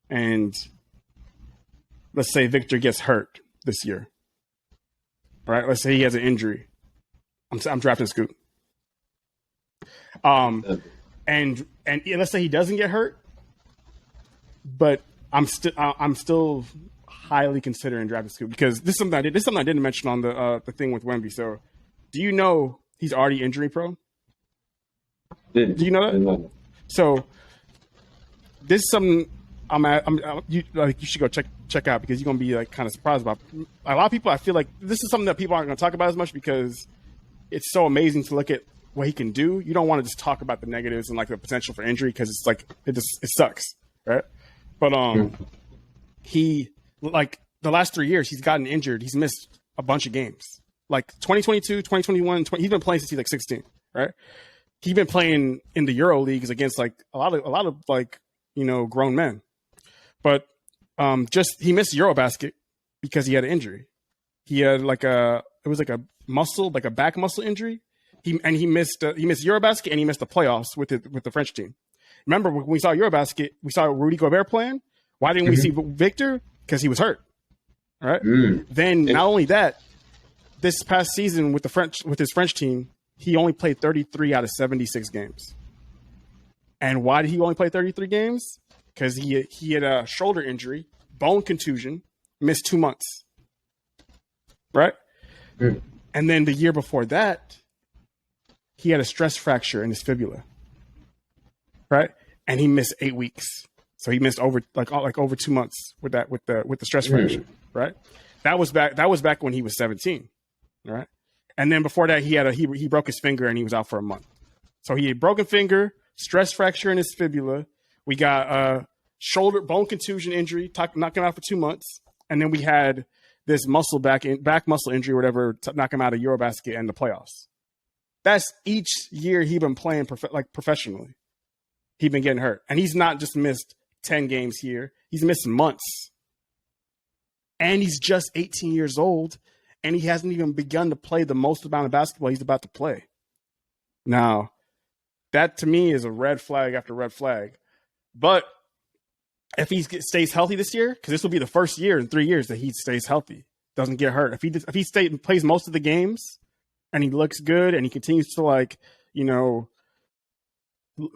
and let's say Victor gets hurt this year, right? Let's say he has an injury. I'm drafting Scoot. And let's say he doesn't get hurt, but I'm still highly considering drafting Scoot because this is something I didn't mention on the thing with Wemby. So, do you know he's already injury prone? Do you know that? So, this is something you should go check out because you're gonna be like kind of surprised about. A lot of people, I feel like this is something that people aren't gonna talk about as much because it's so amazing to look at what he can do. You don't want to just talk about the negatives and like the potential for injury because it's like it sucks, right? But he like the last 3 years he's gotten injured. He's missed a bunch of games. Like 2022, 2021, he's been playing since he's like 16, right? He's been playing in the Euro leagues against like a lot of like grown men, but he missed Eurobasket because he had an injury. He had it was like a back muscle injury. He missed Eurobasket and he missed the playoffs with the French team. Remember when we saw Eurobasket, we saw Rudy Gobert playing. Why didn't we see Victor? Because he was hurt. All right. Then not only that, this past season with his French team, he only played 33 out of 76 games. And why did he only play 33 games? Because he had a shoulder injury, bone contusion, missed 2 months. Right? Mm. And then the year before that, he had a stress fracture in his fibula, right? And he missed 8 weeks. So he missed over 2 months with the stress fracture, right? That was back when he was 17, right? And then before that, he broke his finger and he was out for a month. So he had broken finger, stress fracture in his fibula. We got a shoulder bone contusion injury, knocked him out for 2 months, and then we had this back muscle injury, or whatever, knock him out of Eurobasket and the playoffs. That's each year he's been playing professionally. He's been getting hurt, and he's not just missed 10 games here; he's missed months. And he's just 18 years old, and he hasn't even begun to play the most amount of basketball he's about to play. Now, that to me is a red flag after red flag. But if he stays healthy this year, because this will be the first year in 3 years that he stays healthy, doesn't get hurt. If he plays most of the games and he looks good and he continues to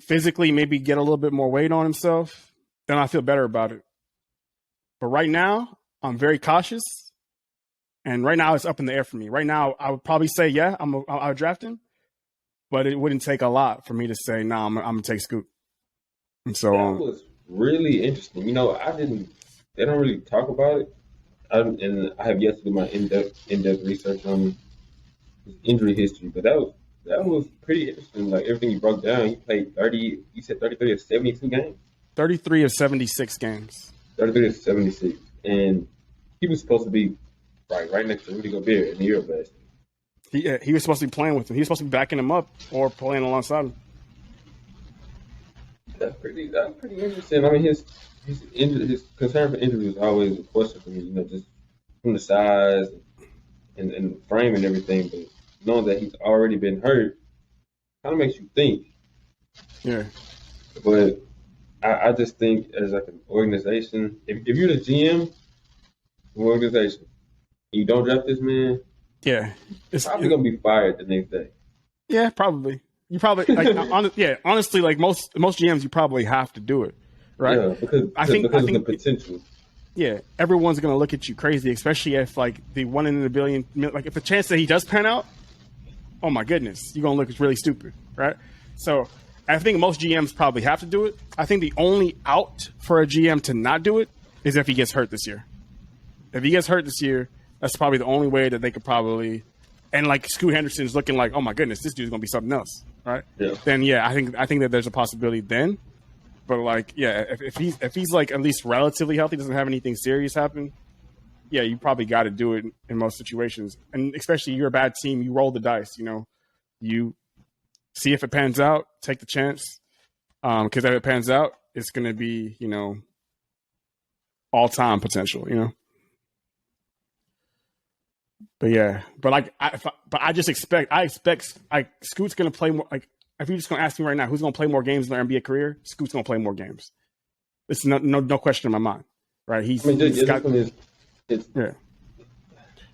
physically maybe get a little bit more weight on himself, then I feel better about it. But right now, I'm very cautious, and right now it's up in the air for me. Right now, I would probably say I'll draft him, but it wouldn't take a lot for me to say no. I'm gonna take Scoot. And so that was really interesting. They don't really talk about it, and I have yet to do my in-depth research on his injury history. But that was pretty interesting. Like everything you broke down, he played 30. You said 33 of 72 games. 33 of 76 games. 33 of 76, and he was supposed to be right next to Rudy Gobert in the Eurobasket. He was supposed to be playing with him. He was supposed to be backing him up or playing alongside him. That's pretty interesting. I mean, his concern for injury was always a question for me. Just from the size and the frame and everything, but knowing that he's already been hurt kind of makes you think. Yeah. But I just think as like an organization, if you're the GM of an organization and you don't draft this man, yeah, it's probably gonna be fired the next day. Yeah, probably. You probably honestly, like most GMs, you probably have to do it, right? Yeah, because of the potential. Yeah, everyone's gonna look at you crazy, especially if like the 1 in a billion, like if the chance that he does pan out, oh my goodness, you're gonna look really stupid, right? So I think most GMs probably have to do it. I think the only out for a GM to not do it is if he gets hurt this year. If he gets hurt this year, that's probably the only way that they could probably. And like Scoot Henderson's looking like, oh my goodness, this dude's gonna be something else, right? Yeah. Then I think that there's a possibility then. But like, yeah, if he's like at least relatively healthy, doesn't have anything serious happen, yeah, you probably got to do it in most situations. And especially you're a bad team, you roll the dice. You see if it pans out, take the chance. Because if it pans out, it's gonna be all time potential. But yeah, I expect Scoot's gonna play more. Like, if you're just gonna ask me right now, who's gonna play more games in their NBA career? Scoot's gonna play more games. It's no question in my mind, right? Yeah.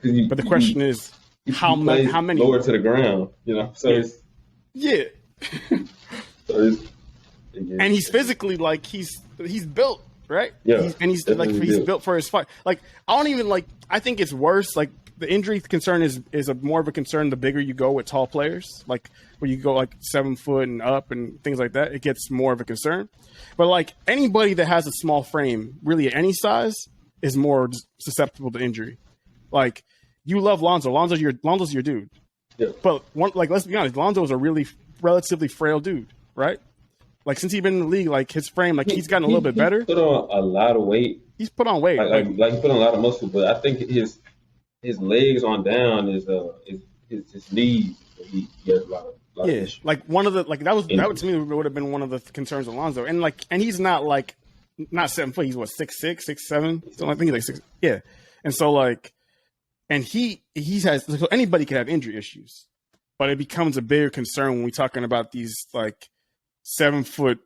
But the question is, how many? Lower to the ground, So yeah. it's Yeah. And he's physically like he's built, right? Yeah. He's built for his fight. Like I think it's worse. Like the injury concern is more of a concern the bigger you go with tall players. Like when you go like 7 foot and up and things like that, it gets more of a concern. But like anybody that has a small frame, really at any size, is more susceptible to injury. Like you love Lonzo. Lonzo's your dude. Yeah. But let's be honest, Lonzo's a really relatively frail dude, right? Like since he's been in the league, like his frame, like he's gotten a little bit better. He's put on a lot of weight. He's put on weight. Like he put on a lot of muscle, but I think his legs on down is his knees. He has a lot of issues. Like one of the that to me would have been one of the concerns of Lonzo, and he's not 7 foot. He's what 6'6", 6'7". So I think he's like 6. Yeah, and so like, and he has so anybody could have injury issues, but it becomes a bigger concern when we're talking about these like 7 foot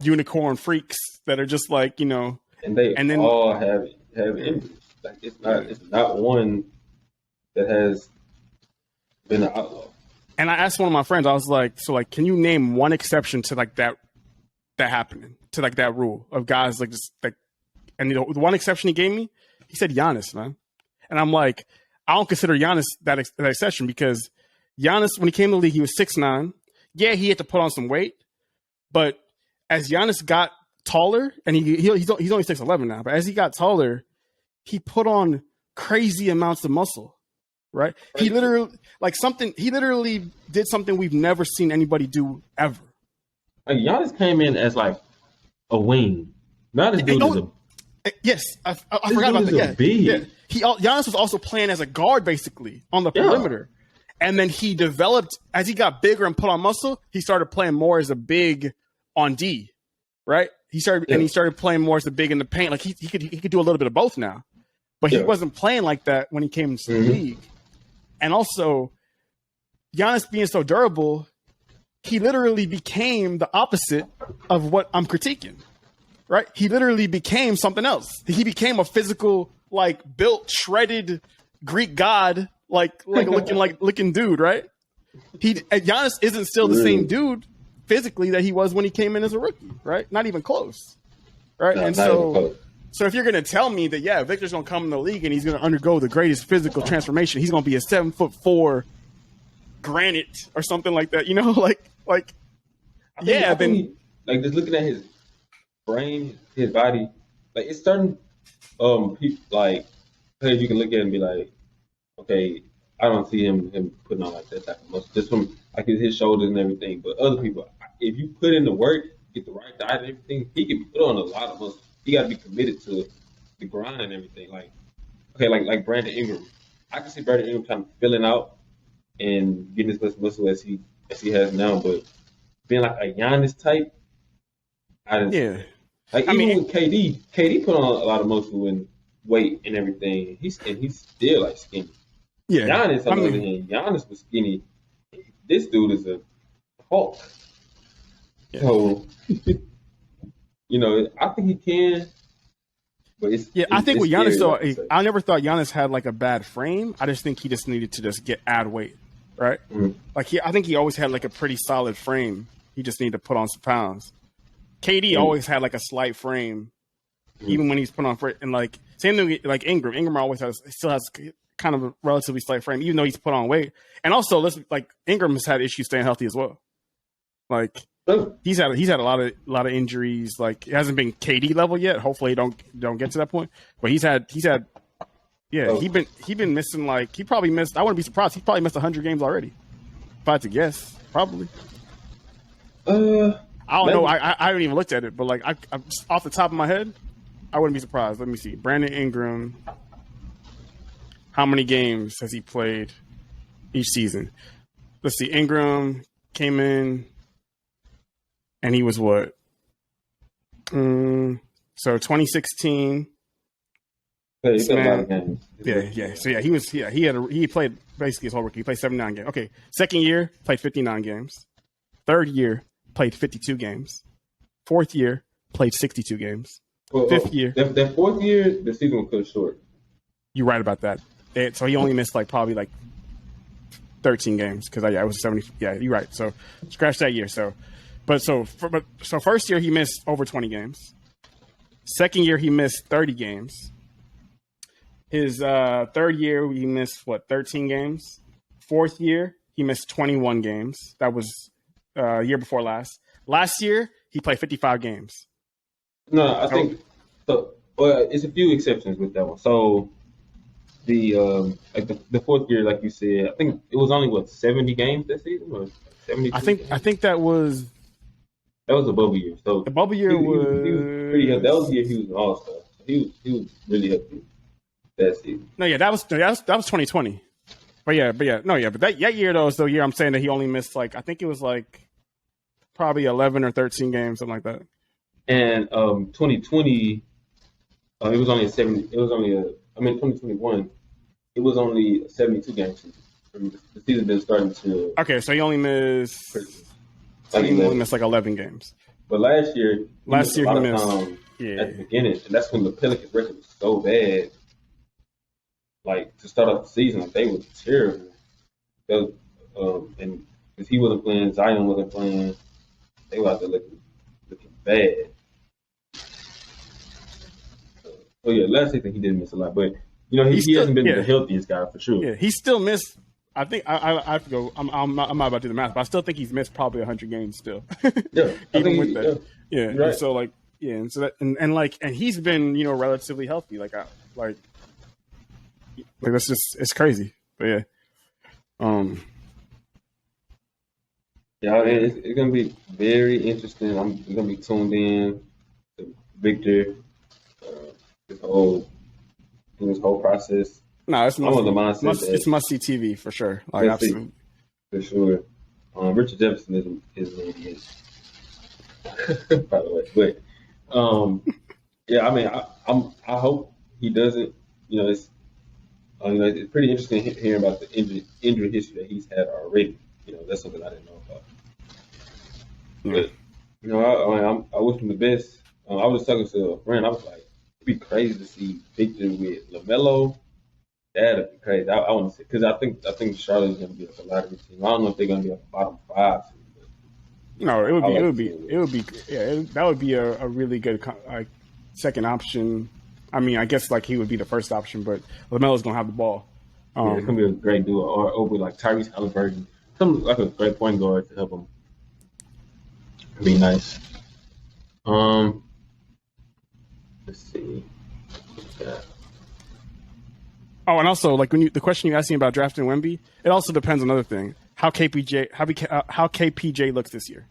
unicorn freaks that are just like and then all have injuries. Like it's not one that has been an outlaw. And I asked one of my friends, I was like, so like, can you name one exception to like that happening, to like that rule of guys like just like, and the one exception he gave me, he said Giannis, man. And I'm like, I don't consider Giannis that exception because Giannis, when he came to the league, he was 6'9". Yeah, he had to put on some weight, but as Giannis got taller, and he's only 6'11" now, but as he got taller, he put on crazy amounts of muscle, right? He literally did something we've never seen anybody do ever. Like Giannis came in as like a wing. Now this dude is a yes, I forgot about that. Yeah. Giannis was also playing as a guard basically on the perimeter. And then he developed as he got bigger and put on muscle, he started playing more as a big on D, right? He started playing more as a big in the paint. Like he could do a little bit of both now. But he wasn't playing like that when he came into the league. And also, Giannis being so durable, he literally became the opposite of what I'm critiquing, right? He literally became something else. He became a physical, like built, shredded Greek god, looking dude, right? Giannis isn't still the same dude physically that he was when he came in as a rookie, right? Not even close, right? No, and so if you're going to tell me that, Victor's going to come in the league and he's going to undergo the greatest physical transformation, he's going to be a 7'4" granite or something like that, then just looking at his brain, his body, like it's certain people like players you can look at and be like, okay, I don't see him putting on like that type of muscle just from like his shoulders and everything. But other people, if you put in the work, get the right diet and everything, he can put on a lot of muscle. You got to be committed to the grind and everything. Like, okay, like Brandon Ingram. I can see Brandon Ingram kind of filling out and getting as much muscle as he has now. But being like a Giannis type, I didn't. Like even with KD put on a lot of muscle and weight and everything. He's still like skinny. Yeah, Giannis on the other hand, Giannis was skinny. This dude is a Hulk. Yeah. So. I think he can, but I think with Giannis though, I never thought Giannis had like a bad frame. I just think he just needed to add weight, right? Mm-hmm. Like I think he always had like a pretty solid frame. He just needed to put on some pounds. KD always had like a slight frame, even when he's put on and like same thing like Ingram. Ingram always still has kind of a relatively slight frame, even though he's put on weight. And also, Ingram has had issues staying healthy as well. Like. He's had a lot of injuries. Like it hasn't been KD level yet. Hopefully, he don't get to that point. But he's been missing he probably missed. I wouldn't be surprised. He probably missed 100 games already. If I had to guess, probably. I don't know. I haven't even looked at it, but I'm just off the top of my head, I wouldn't be surprised. Let me see. Brandon Ingram. How many games has he played each season? Let's see. Ingram came in. And he was what? So 2016. He played a lot of games. Yeah. So he played basically his whole rookie. He played 79 games. Okay. Second year, played 59 games. Third year, played 52 games. Fourth year, played 62 games. Fifth year. That fourth year, the season was cut short. You're right about that. So he only missed probably 13 games because it was 70. Yeah, you're right. So scratch that year. So first year he missed over 20 games. Second year he missed 30 games. His third year he missed 13 games. Fourth year he missed 21 games. That was year before last. Last year he played 55 games. No, I think so. It's a few exceptions with that one. So the fourth year, like you said, I think it was only 70 games that season, or 72? I think that was. That was a bubble year. So the bubble year he was pretty healthy. That was the year he was an all-star. He was really healthy that season. That was 2020. But that year though is the year I'm saying that he only missed I think it was probably 11 or 13 games, something like that. And 2020, it was only 2021, it was only a 72 game season. The season didn't start until. Okay, so he only missed. He only missed 11 games. But last year he missed at the beginning, and that's when the Pelicans record was so bad. To start off the season, they were terrible. And because he wasn't playing, Zion wasn't playing, they were out there looking bad. So last season he didn't miss a lot, but he hasn't been the healthiest guy for sure. Yeah, he still missed. I think I have to go. I'm not about to do the math, but I still think he's missed probably 100 games still. Yeah, even with that. Yeah, right. and so like and so that and he's been relatively healthy. Like that's just it's crazy. But yeah, yeah, it's gonna be very interesting. I'm gonna be tuned in to Victor, this whole process. No, it's it's must see TV for sure. Like absolutely, for sure. Richard Jefferson is an idiot, by the way. But yeah, I mean, I hope he doesn't. It's pretty interesting hearing about the injury history that he's had already. That's something I didn't know about. But I wish him the best. I was just talking to a friend. I was like, it'd be crazy to see Victor with LaMelo. That'd be crazy. I want to see because I think Charlotte is going to be a lottery team. I don't know if they're going to be a bottom 5 team. No, it would be. Yeah, that would be a really good second option. I mean, I guess like he would be the first option, but LaMelo's going to have the ball. It's going to be a great duo, or with like Tyrese Halliburton, something like a great point guard to help him. It'd be nice. Let's see. Yeah. Oh, and also, like the question you asked me about drafting Wemby, it also depends on another thing: how KPJ looks this year.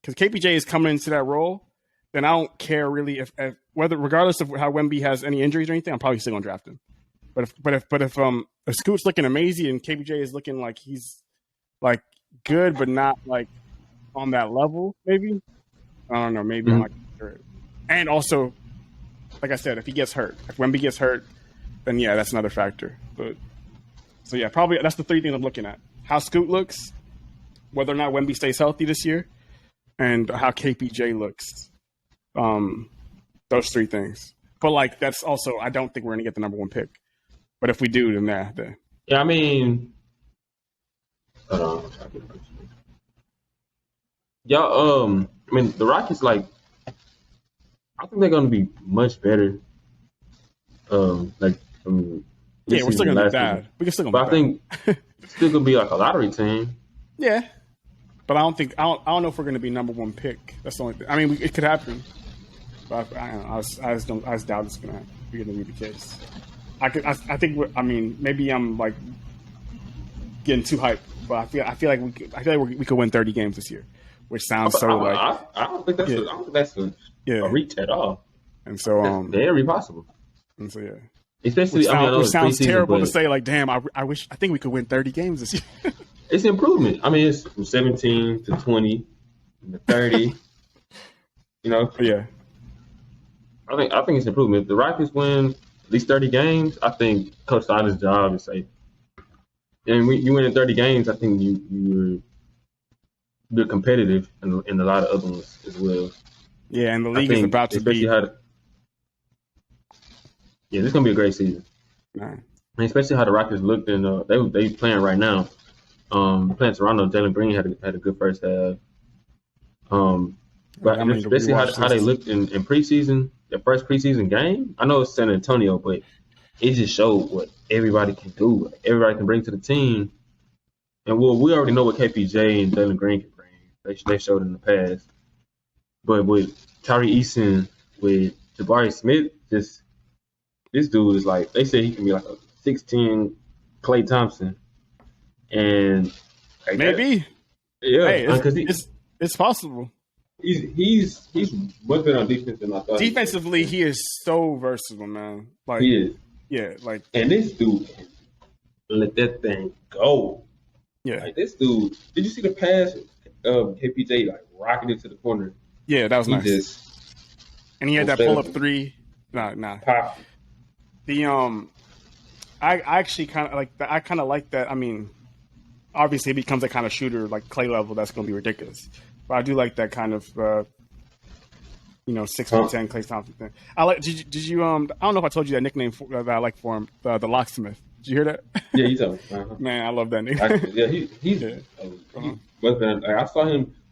Because KPJ is coming into that role, then I don't care really if regardless of how Wemby has any injuries or anything, I'm probably still gonna draft him. But if Scoot's looking amazing and KPJ is looking like he's like good but not like on that level, maybe I don't know, maybe I'm not sure. And also, like I said, if Wemby gets hurt. Then yeah, that's another factor. But so yeah, probably that's the 3 things I'm looking at: how Scoot looks, whether or not Wemby stays healthy this year, and how KPJ looks. Those 3 things. But like that's also, I don't think we're gonna get the number 1 pick. But if we do, then yeah. Yeah, I mean, y'all. I mean, the Rockets I think they're gonna be much better. We're still gonna be bad. We can still but I think it's still gonna be like a lottery team. Yeah, but I don't know if we're gonna be number 1 pick. That's the only thing. I mean, it could happen, but I don't know. I just doubt it's gonna be the case. I think. Maybe I'm like getting too hyped, but I feel like we could win 30 games this year, which sounds so like. I don't think that's a reach at all. And so that's very possible. And so yeah. Especially, which sounds terrible to say. Like, damn, I think we could win 30 games this year. It's improvement. I mean, it's from 17 to 20 to 30. Yeah. I think it's improvement. If the Rockets win at least 30 games, I think Coach Silas' job is safe. And when you win 30 games, I think you're competitive in a lot of other ones as well. Yeah, and the league is about to be. Yeah, this is gonna be a great season. Right. And especially how the Rockets looked, and they playing right now. Playing Toronto, Jalen Green had a good first half. But especially how they looked in preseason, their first preseason game. I know it's San Antonio, but it just showed what everybody can do, what everybody can bring to the team. And we already know what KPJ and Jalen Green can bring. They showed in the past. But with Tyree Eason, with Jabari Smith, this dude is like, they say he can be like a 6'10" Klay Thompson. And like maybe. It's possible. He's much better on defense than I thought. Defensively, he is so versatile, man. Like he is. Yeah, like, and this dude can let that thing go. Yeah. Like this dude, did you see the pass KPJ like rocking it to the corner? Yeah, that was nice. And he had that pull up 3. Nah. Pop. I actually kind of like that. I kind of like that. I mean, obviously, it becomes a kind of shooter like Klay level. That's going to be ridiculous. But I do like that kind of, 6'10" Klay Thompson thing. I like. Did you? I don't know if I told you that nickname that I like for him, the locksmith. Did you hear that? Yeah, you told me. Man, I love that nigga.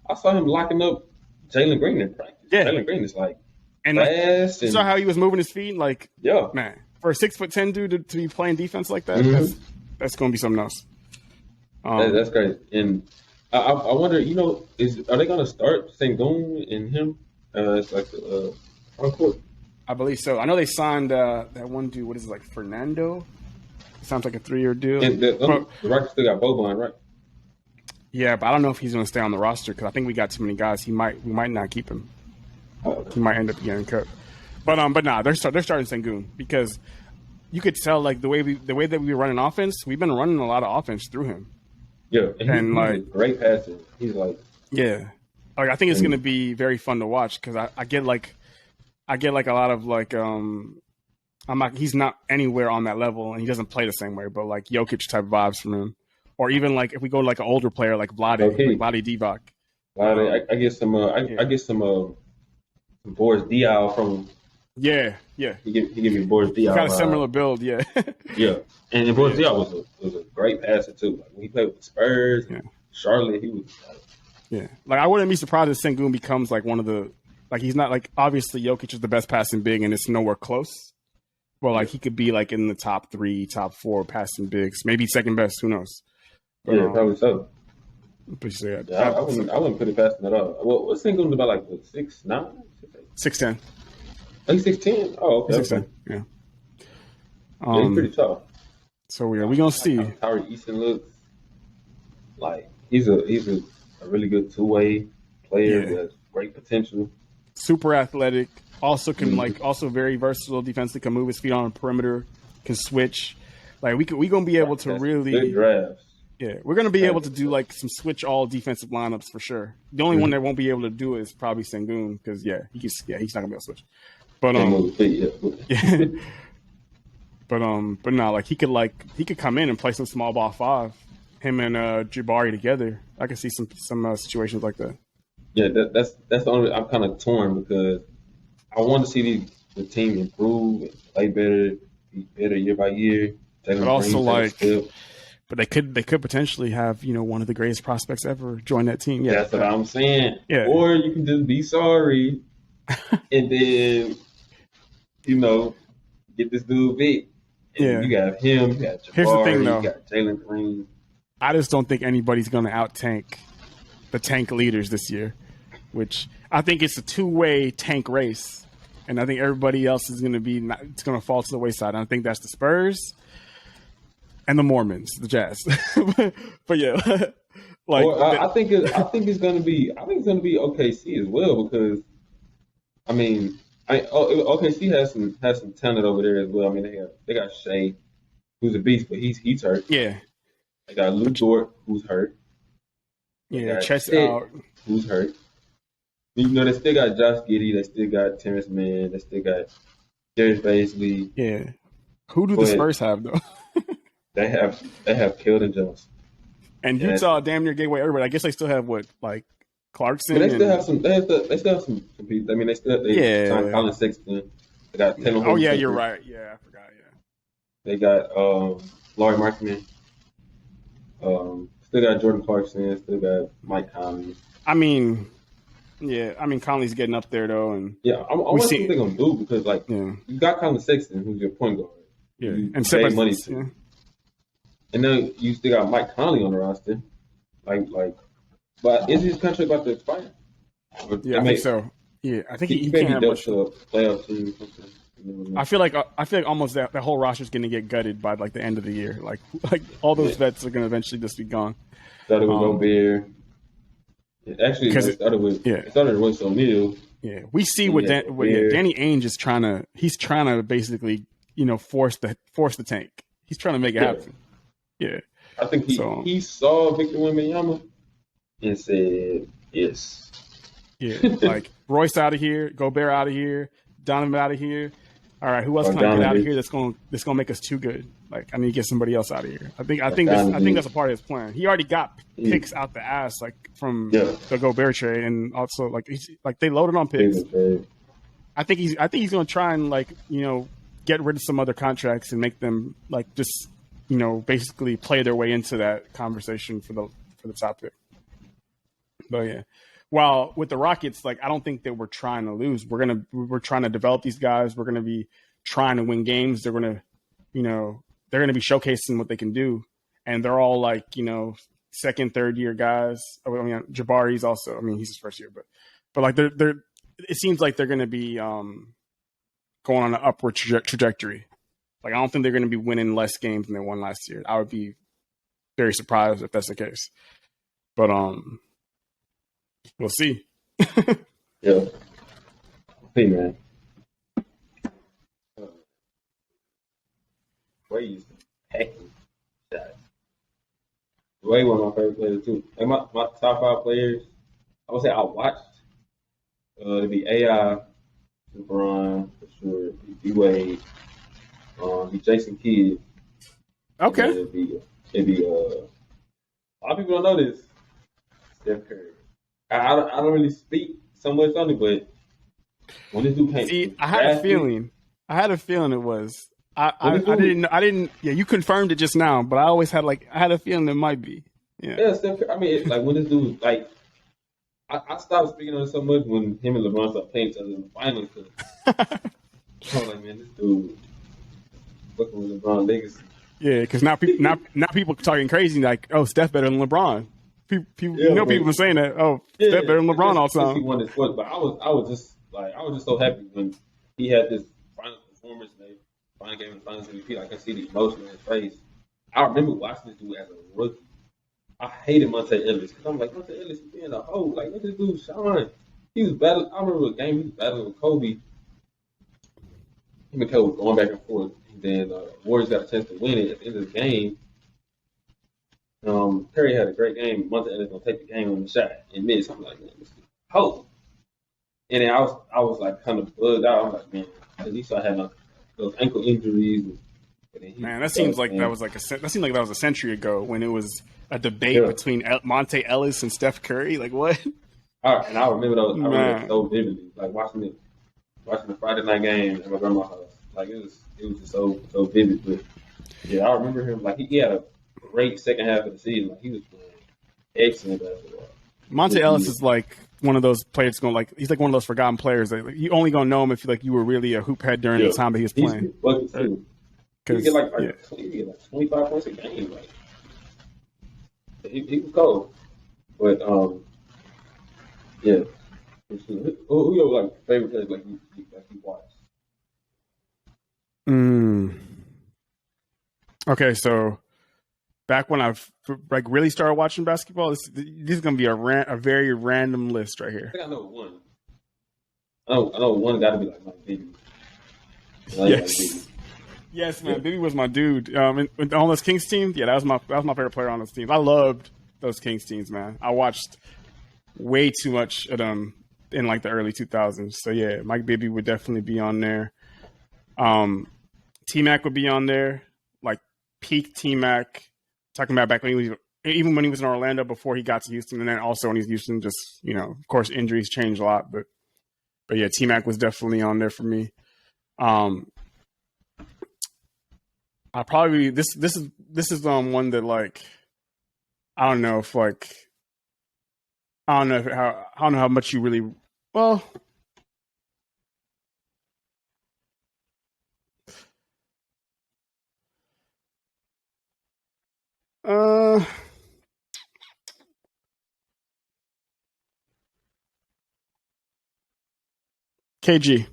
I saw him locking up Jalen Green in practice. Yeah, Jalen Green is like and fast. You saw how he was moving his feet, like yeah, man. for a 6'10" dude to be playing defense like that, Mhm. that's going to be something else. That's great. And I wonder, are they going to start Sengun and him? It's like front court. I believe so. I know they signed that one dude. What is it, like Fernando? It sounds like a 3-year deal. And the Rockets still got Boban, right? Yeah, but I don't know if he's going to stay on the roster because I think we got too many guys. We might not keep him. He might end up getting cut. But nah, they're starting Sengun because you could tell like the way that we run an offense. We've been running a lot of offense through him. Yeah, and he's like a great passer. He's like I think it's going to be very fun to watch because I get like a lot of like he's not anywhere on that level and he doesn't play the same way, but like Jokic type vibes from him. Or even like if we go to like an older player like Vlade Divac. I get some Boris Diaw from him. Yeah. He give me Boris Diaw. He's got a similar build, yeah. Yeah, and Boris Diaw was a great passer too. Like when he played with the Spurs, Charlotte, he was. Like I wouldn't be surprised if Sengun becomes like one of the he's not like obviously Jokic is the best passing big and it's nowhere close. Well, like he could be like in the top 3, top 4 passing bigs, maybe second best. Who knows? But, probably so. But I wouldn't put it past him at all. What's Sengun about? Like 6'9", 6'10". He's 6'10". Oh, okay. 6'10". Yeah. He's pretty tall. So we gonna see. Tyree Easton looks like he's a really good 2-way player with has great potential. Super athletic. Also can also very versatile defensively. Can move his feet on the perimeter. Can switch. Like we gonna be able to really good drafts. Yeah, we're gonna be able to do like some switch all defensive lineups for sure. The only one that won't be able to do it is probably Sengun because he's not gonna be able to switch. But but no, like he could come in and play some small ball 5. Him and Jabari together. I can see some situations like that. Yeah, that's the only. I'm kind of torn because I want to see the team improve, and play better, be better year by year. But also but they could potentially have one of the greatest prospects ever join that team. Yeah, that's what I'm saying. Yeah, or you can just be sorry, and then get this dude big. And you got him. You got Jabari. Here's the thing, though. You got Jalen Green. I just don't think anybody's going to out-tank the tank leaders this year, which I think it's a 2-way tank race, and I think everybody else is going to it's going to fall to the wayside. And I think that's the Spurs and the Mormons, the Jazz. but yeah, I think it's going to be OKC as well because OKC has some talent over there as well. I mean they got Shea, who's a beast, but he's hurt. Yeah. They got Luke Dort, who's hurt. Yeah, Chess out. Who's hurt. They still got Josh Giddey. They still got Terrence Mann. They still got Darius Bazley. Yeah. Who do the Spurs have, though? They have Keldon Johnson. And Utah damn near gave away everybody. I guess they still have Clarkson. But they still have some. They still have some people. I mean, they signed Colin Sexton. They got Taylor. Oh yeah, you're right. Yeah, I forgot. Yeah. They got Laurie Markkinen. Still got Jordan Clarkson. Still got Mike Conley. Conley's getting up there though, and I want to see what they're gonna do because you got Colin Sexton, who's your point guard. Yeah, and save money to. Yeah. And then you still got Mike Conley on the roster. But is his contract about to expire? Yeah, I think so. Yeah, I think he can't have much. To a playoff team or something. I feel like almost that whole roster is going to get gutted by like the end of the year. Like all those vets are going to eventually just be gone. Started with Gobert. Actually, it started with Royce O'Neal. Yeah, we see what Danny Ainge is trying to. He's trying to basically force the tank. He's trying to make it happen. Yeah, I think he saw Victor Wembanyama and said yes. Yeah, like Royce out of here, Gobert out of here, Donovan out of here. All right, who else can I get out of here that's going to make us too good? Like I need to get somebody else out of here. I think that's a part of his plan. He already got picks out the ass from the Gobert trade, and also like they loaded on picks. I think he's going to try and get rid of some other contracts and make them just basically play their way into that conversation for the top pick. But yeah. While with the Rockets, I don't think that we're trying to lose. We're trying to develop these guys. We're gonna be trying to win games. They're gonna, they're gonna be showcasing what they can do, and they're all like, second, third year guys. I mean, Jabari's also. I mean, he's his first year, but like they're. It seems like they're gonna be going on an upward trajectory. Like I don't think they're gonna be winning less games than they won last year. I would be very surprised if that's the case. But we'll see. Yeah. Hey man. Way used to hecking shots. Way one of my favorite players too. And my top 5 players, I would say I watched. It'd be AI, LeBron for sure. D Wade, be Jason Kidd. Okay. It'd be a lot of people don't know this. Steph Curry. I don't really speak so much on it, but when this dude came, see, I had a feeling it was. I didn't. Yeah, you confirmed it just now, but I always had I had a feeling it might be. Yeah, Steph Curry. I mean, like when this dude I stopped speaking on it so much when him and LeBron started playing each other in the finals. I was like, man, this dude fucking with LeBron legacy. Yeah, because now people talking crazy like, oh, Steph better than LeBron. People been saying that. Oh, Steph better than LeBron all the time. He won this sport, but I was just so happy when he had this final performance and they finally gave him the Finals MVP. I could see the emotion in his face. I remember watching this dude as a rookie. I hated Monte Ellis because I'm like, Monte Ellis being a hoe. Like, let this dude shine. He was battling. I remember a game he was battling with Kobe. Him and Kobe was going back and forth. And then Warriors got a chance to win it at the end of the game. Curry had a great game. Monte Ellis gonna take the game on the shot and miss. I'm like, man, this is a hoe. And then I was like kind of bugged out. I'm like, man, at least I had those ankle injuries. Man, that seems like that was a century ago when it was a debate between Monte Ellis and Steph Curry. Like what? And I remember those. I remember so vividly, like watching the Friday night game at my grandma's house. Like it was just so vivid. But yeah, I remember him. Like he had a great second half of the season. Like he was playing excellent basketball. Monte Ellis is like one of those players he's like one of those forgotten players that you only gonna know him if you were really a hoop head during the time that he was playing. He get like 25 points a game. Like he was cold. But yeah. Who your like favorite players like you watch? Okay, so back when I really started watching basketball, this is gonna be a very random list right here. I think I know one. I know one got to be like Bibby. Yes. Yes, man. Bibby was my dude. On those Kings team, that was my favorite player on those teams. I loved those Kings teams, man. I watched way too much of them in like the early 2000s. So yeah, Mike Bibby would definitely be on there. T-Mac would be on there, like peak T-Mac. Talking about back when he was, even when he was in Orlando before he got to Houston, and then also when he's Houston, just of course, injuries change a lot, but yeah, T-Mac was definitely on there for me. I probably this is one that like I don't know how much you really well. KG.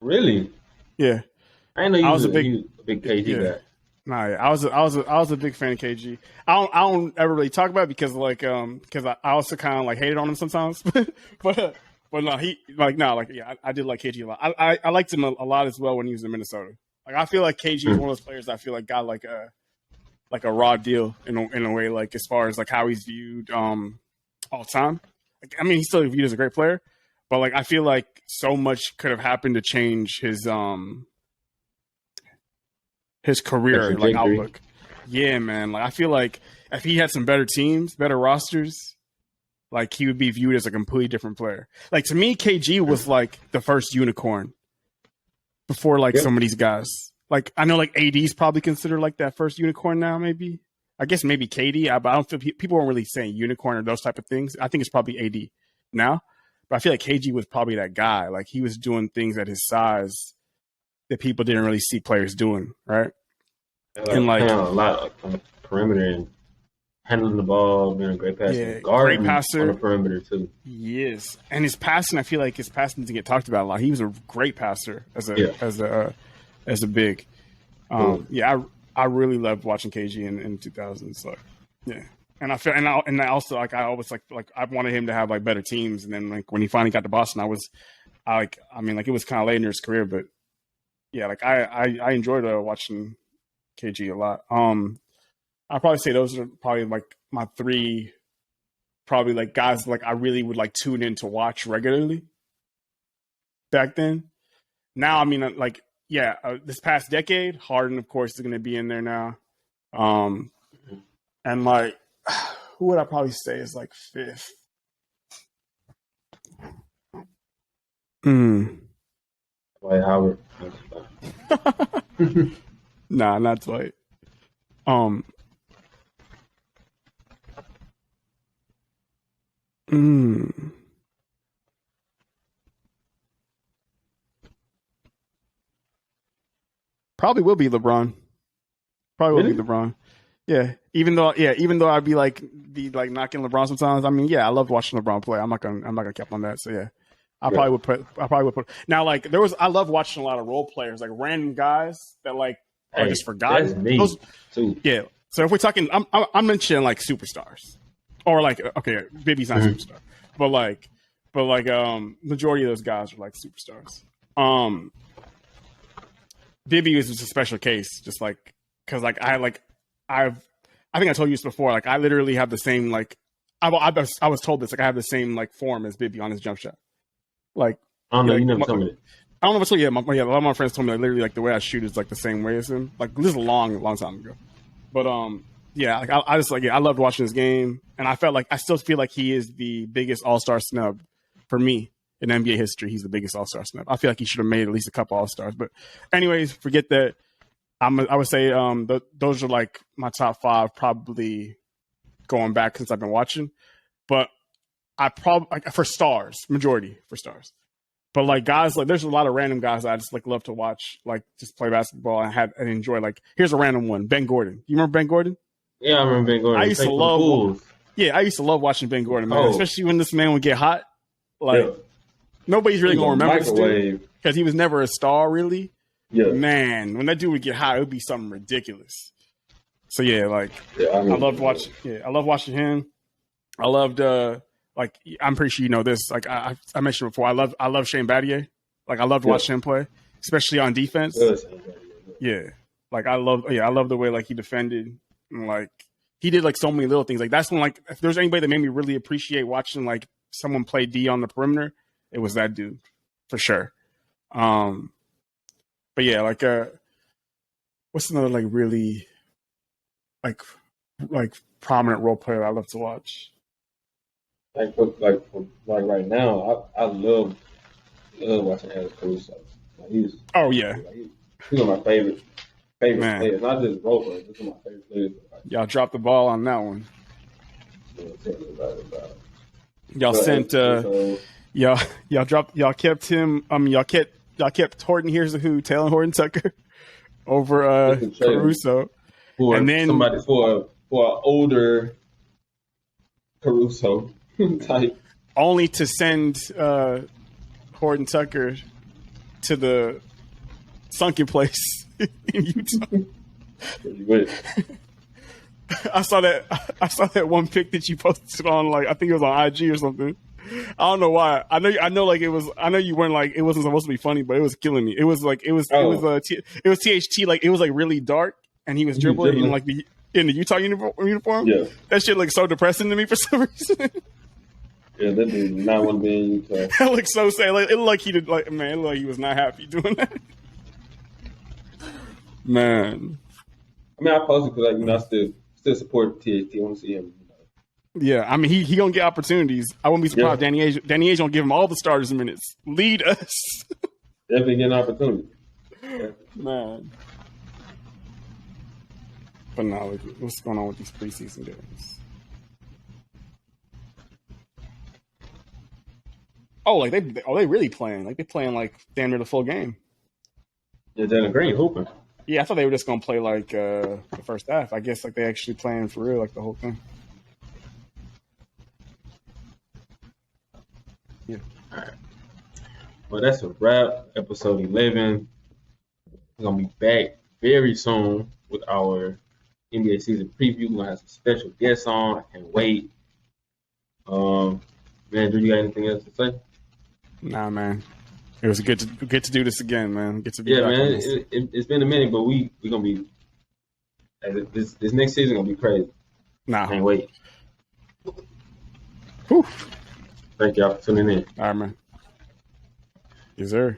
Really? Yeah. I didn't know you was a big KG guy. Nah, I was a big fan of KG. I don't ever really talk about it because I also kind of like hated on him sometimes. but no, I did like KG a lot. I liked him a lot as well when he was in Minnesota. Like I feel like KG is one of those players that I feel like got like a raw deal in a way, like as far as like how he's viewed all the time. Like, I mean, he's still viewed as a great player, but like I feel like so much could have happened to change his career like outlook. Yeah, man. Like I feel like if he had some better teams, better rosters, like he would be viewed as a completely different player. Like to me, KG was like the first unicorn before like some of these guys. Like I know like AD's probably considered like that first unicorn now, maybe. I guess maybe KD, but I don't feel people weren't really saying unicorn or those type of things. I think it's probably AD now. But I feel like KG was probably that guy. Like he was doing things at his size that people didn't really see players doing, right? And like a lot like, on the perimeter and handling the ball, being a great passer, great passer on the perimeter too. He is, and his passing. I feel like his passing doesn't get talked about a lot. He was a great passer as a big. I really loved watching KG in 2000s. So, yeah, and I also like I always like I wanted him to have like better teams, and then like when he finally got to Boston, it was kind of late in his career, but yeah, like I enjoyed watching KG a lot. I'd probably say those are probably like my three, probably like guys like I really would like tune in to watch regularly back then. Now, I mean, like, yeah, this past decade, Harden, of course, is going to be in there now. And like, who would I probably say is like fifth? Dwight Howard. Nah, not Dwight. Probably will be LeBron. Will be LeBron. Yeah. Even though I'd be knocking LeBron sometimes. I mean, yeah, I love watching LeBron play. I'm not gonna cap on that. So yeah. I probably would put now like I love watching a lot of role players, like random guys that like are just forgotten. That's me too. Yeah. So if we're talking I'm mentioning like superstars. Or like okay, Bibby's not a superstar. But majority of those guys are like superstars. Bibby is just a special case, just like because like I think I told you this before. Like I literally have the same like I was told this like I have the same like form as Bibby on his jump shot. Like I don't know, you never told me that. I don't know if I told you. A lot of my friends told me like literally like the way I shoot is like the same way as him. Like this is a long time ago, but yeah, like I just like I loved watching this game, and I still feel like he is the biggest All-Star snub for me in NBA history. He's the biggest All-Star snub. I feel like he should have made at least a couple All-Stars, but anyways, forget that. I would say those are like my top five, probably going back since I've been watching. But I probably like, for stars, majority for stars. But like guys, like there's a lot of random guys that I just like love to watch, like just play basketball and enjoy. Like here's a random one, Ben Gordon. You remember Ben Gordon? Yeah, I remember Ben Gordon. I used to love watching Ben Gordon, man. Especially when this man would get hot. Like nobody's really gonna remember this dude because he was never a star, really. Yeah, man, when that dude would get hot, it would be something ridiculous. So yeah, like I loved watching. Yeah, I love watching him. I loved like I'm pretty sure you know this. Like I mentioned before, I love Shane Battier. Like I loved watching him play, especially on defense. Yeah, like I love the way like he defended. And, like he did like so many little things. Like that's when like if there's anybody that made me really appreciate watching like someone play D on the perimeter, it was that dude for sure. But yeah, like what's another like really like prominent role player I love to watch? Like right now, I love watching Alex Caruso. Like he's one of my favorite players. Not just role players, he's one of my favorite players. Y'all dropped the ball on that one. Y'all sent y'all kept him. Y'all kept Horton. Here's who Taylor Horton Tucker over Caruso, and then somebody for an older Caruso type. Only to send Horton Tucker to the sunken place in Utah. I saw that one pic that you posted on like I think it was on IG or something. I don't know why. I know like it was. I know you weren't like it wasn't supposed to be funny, but it was killing me. It was like it was THT like it was like really dark, and he was dribbling in like in the Utah uniform. Yeah, that shit looked so depressing to me for some reason. Yeah, that dude did not want to be in Utah. That looked so sad. Like it looked like he did. Like man, it looked like he was not happy doing that. Man, I mean, I posted because I still support THT. I want to see him. Yeah, I mean he gonna get opportunities. I wouldn't be surprised. Yeah. Danny Ainge gonna give him all the starters minutes. Lead us. Definitely get an opportunity. Man. But no, what's going on with these preseason games? Oh, like they really playing? Like they playing like damn near the full game. Yeah, Jalen Green hooping. Yeah, I thought they were just gonna play like the first half. I guess like they actually playing for real, like the whole thing. Yeah. All right. Well, that's a wrap. Episode 11. We're gonna be back very soon with our NBA season preview. We're gonna have some special guests on. I can't wait. Man, do you got anything else to say? Nah, man. It was good to do this again, man. Get to be Yeah, back man. on this. It's been a minute, but we gonna be this next season gonna be crazy. Nah. Can't wait. Whew. Thank y'all for tuning in. All right, man. Yes, sir.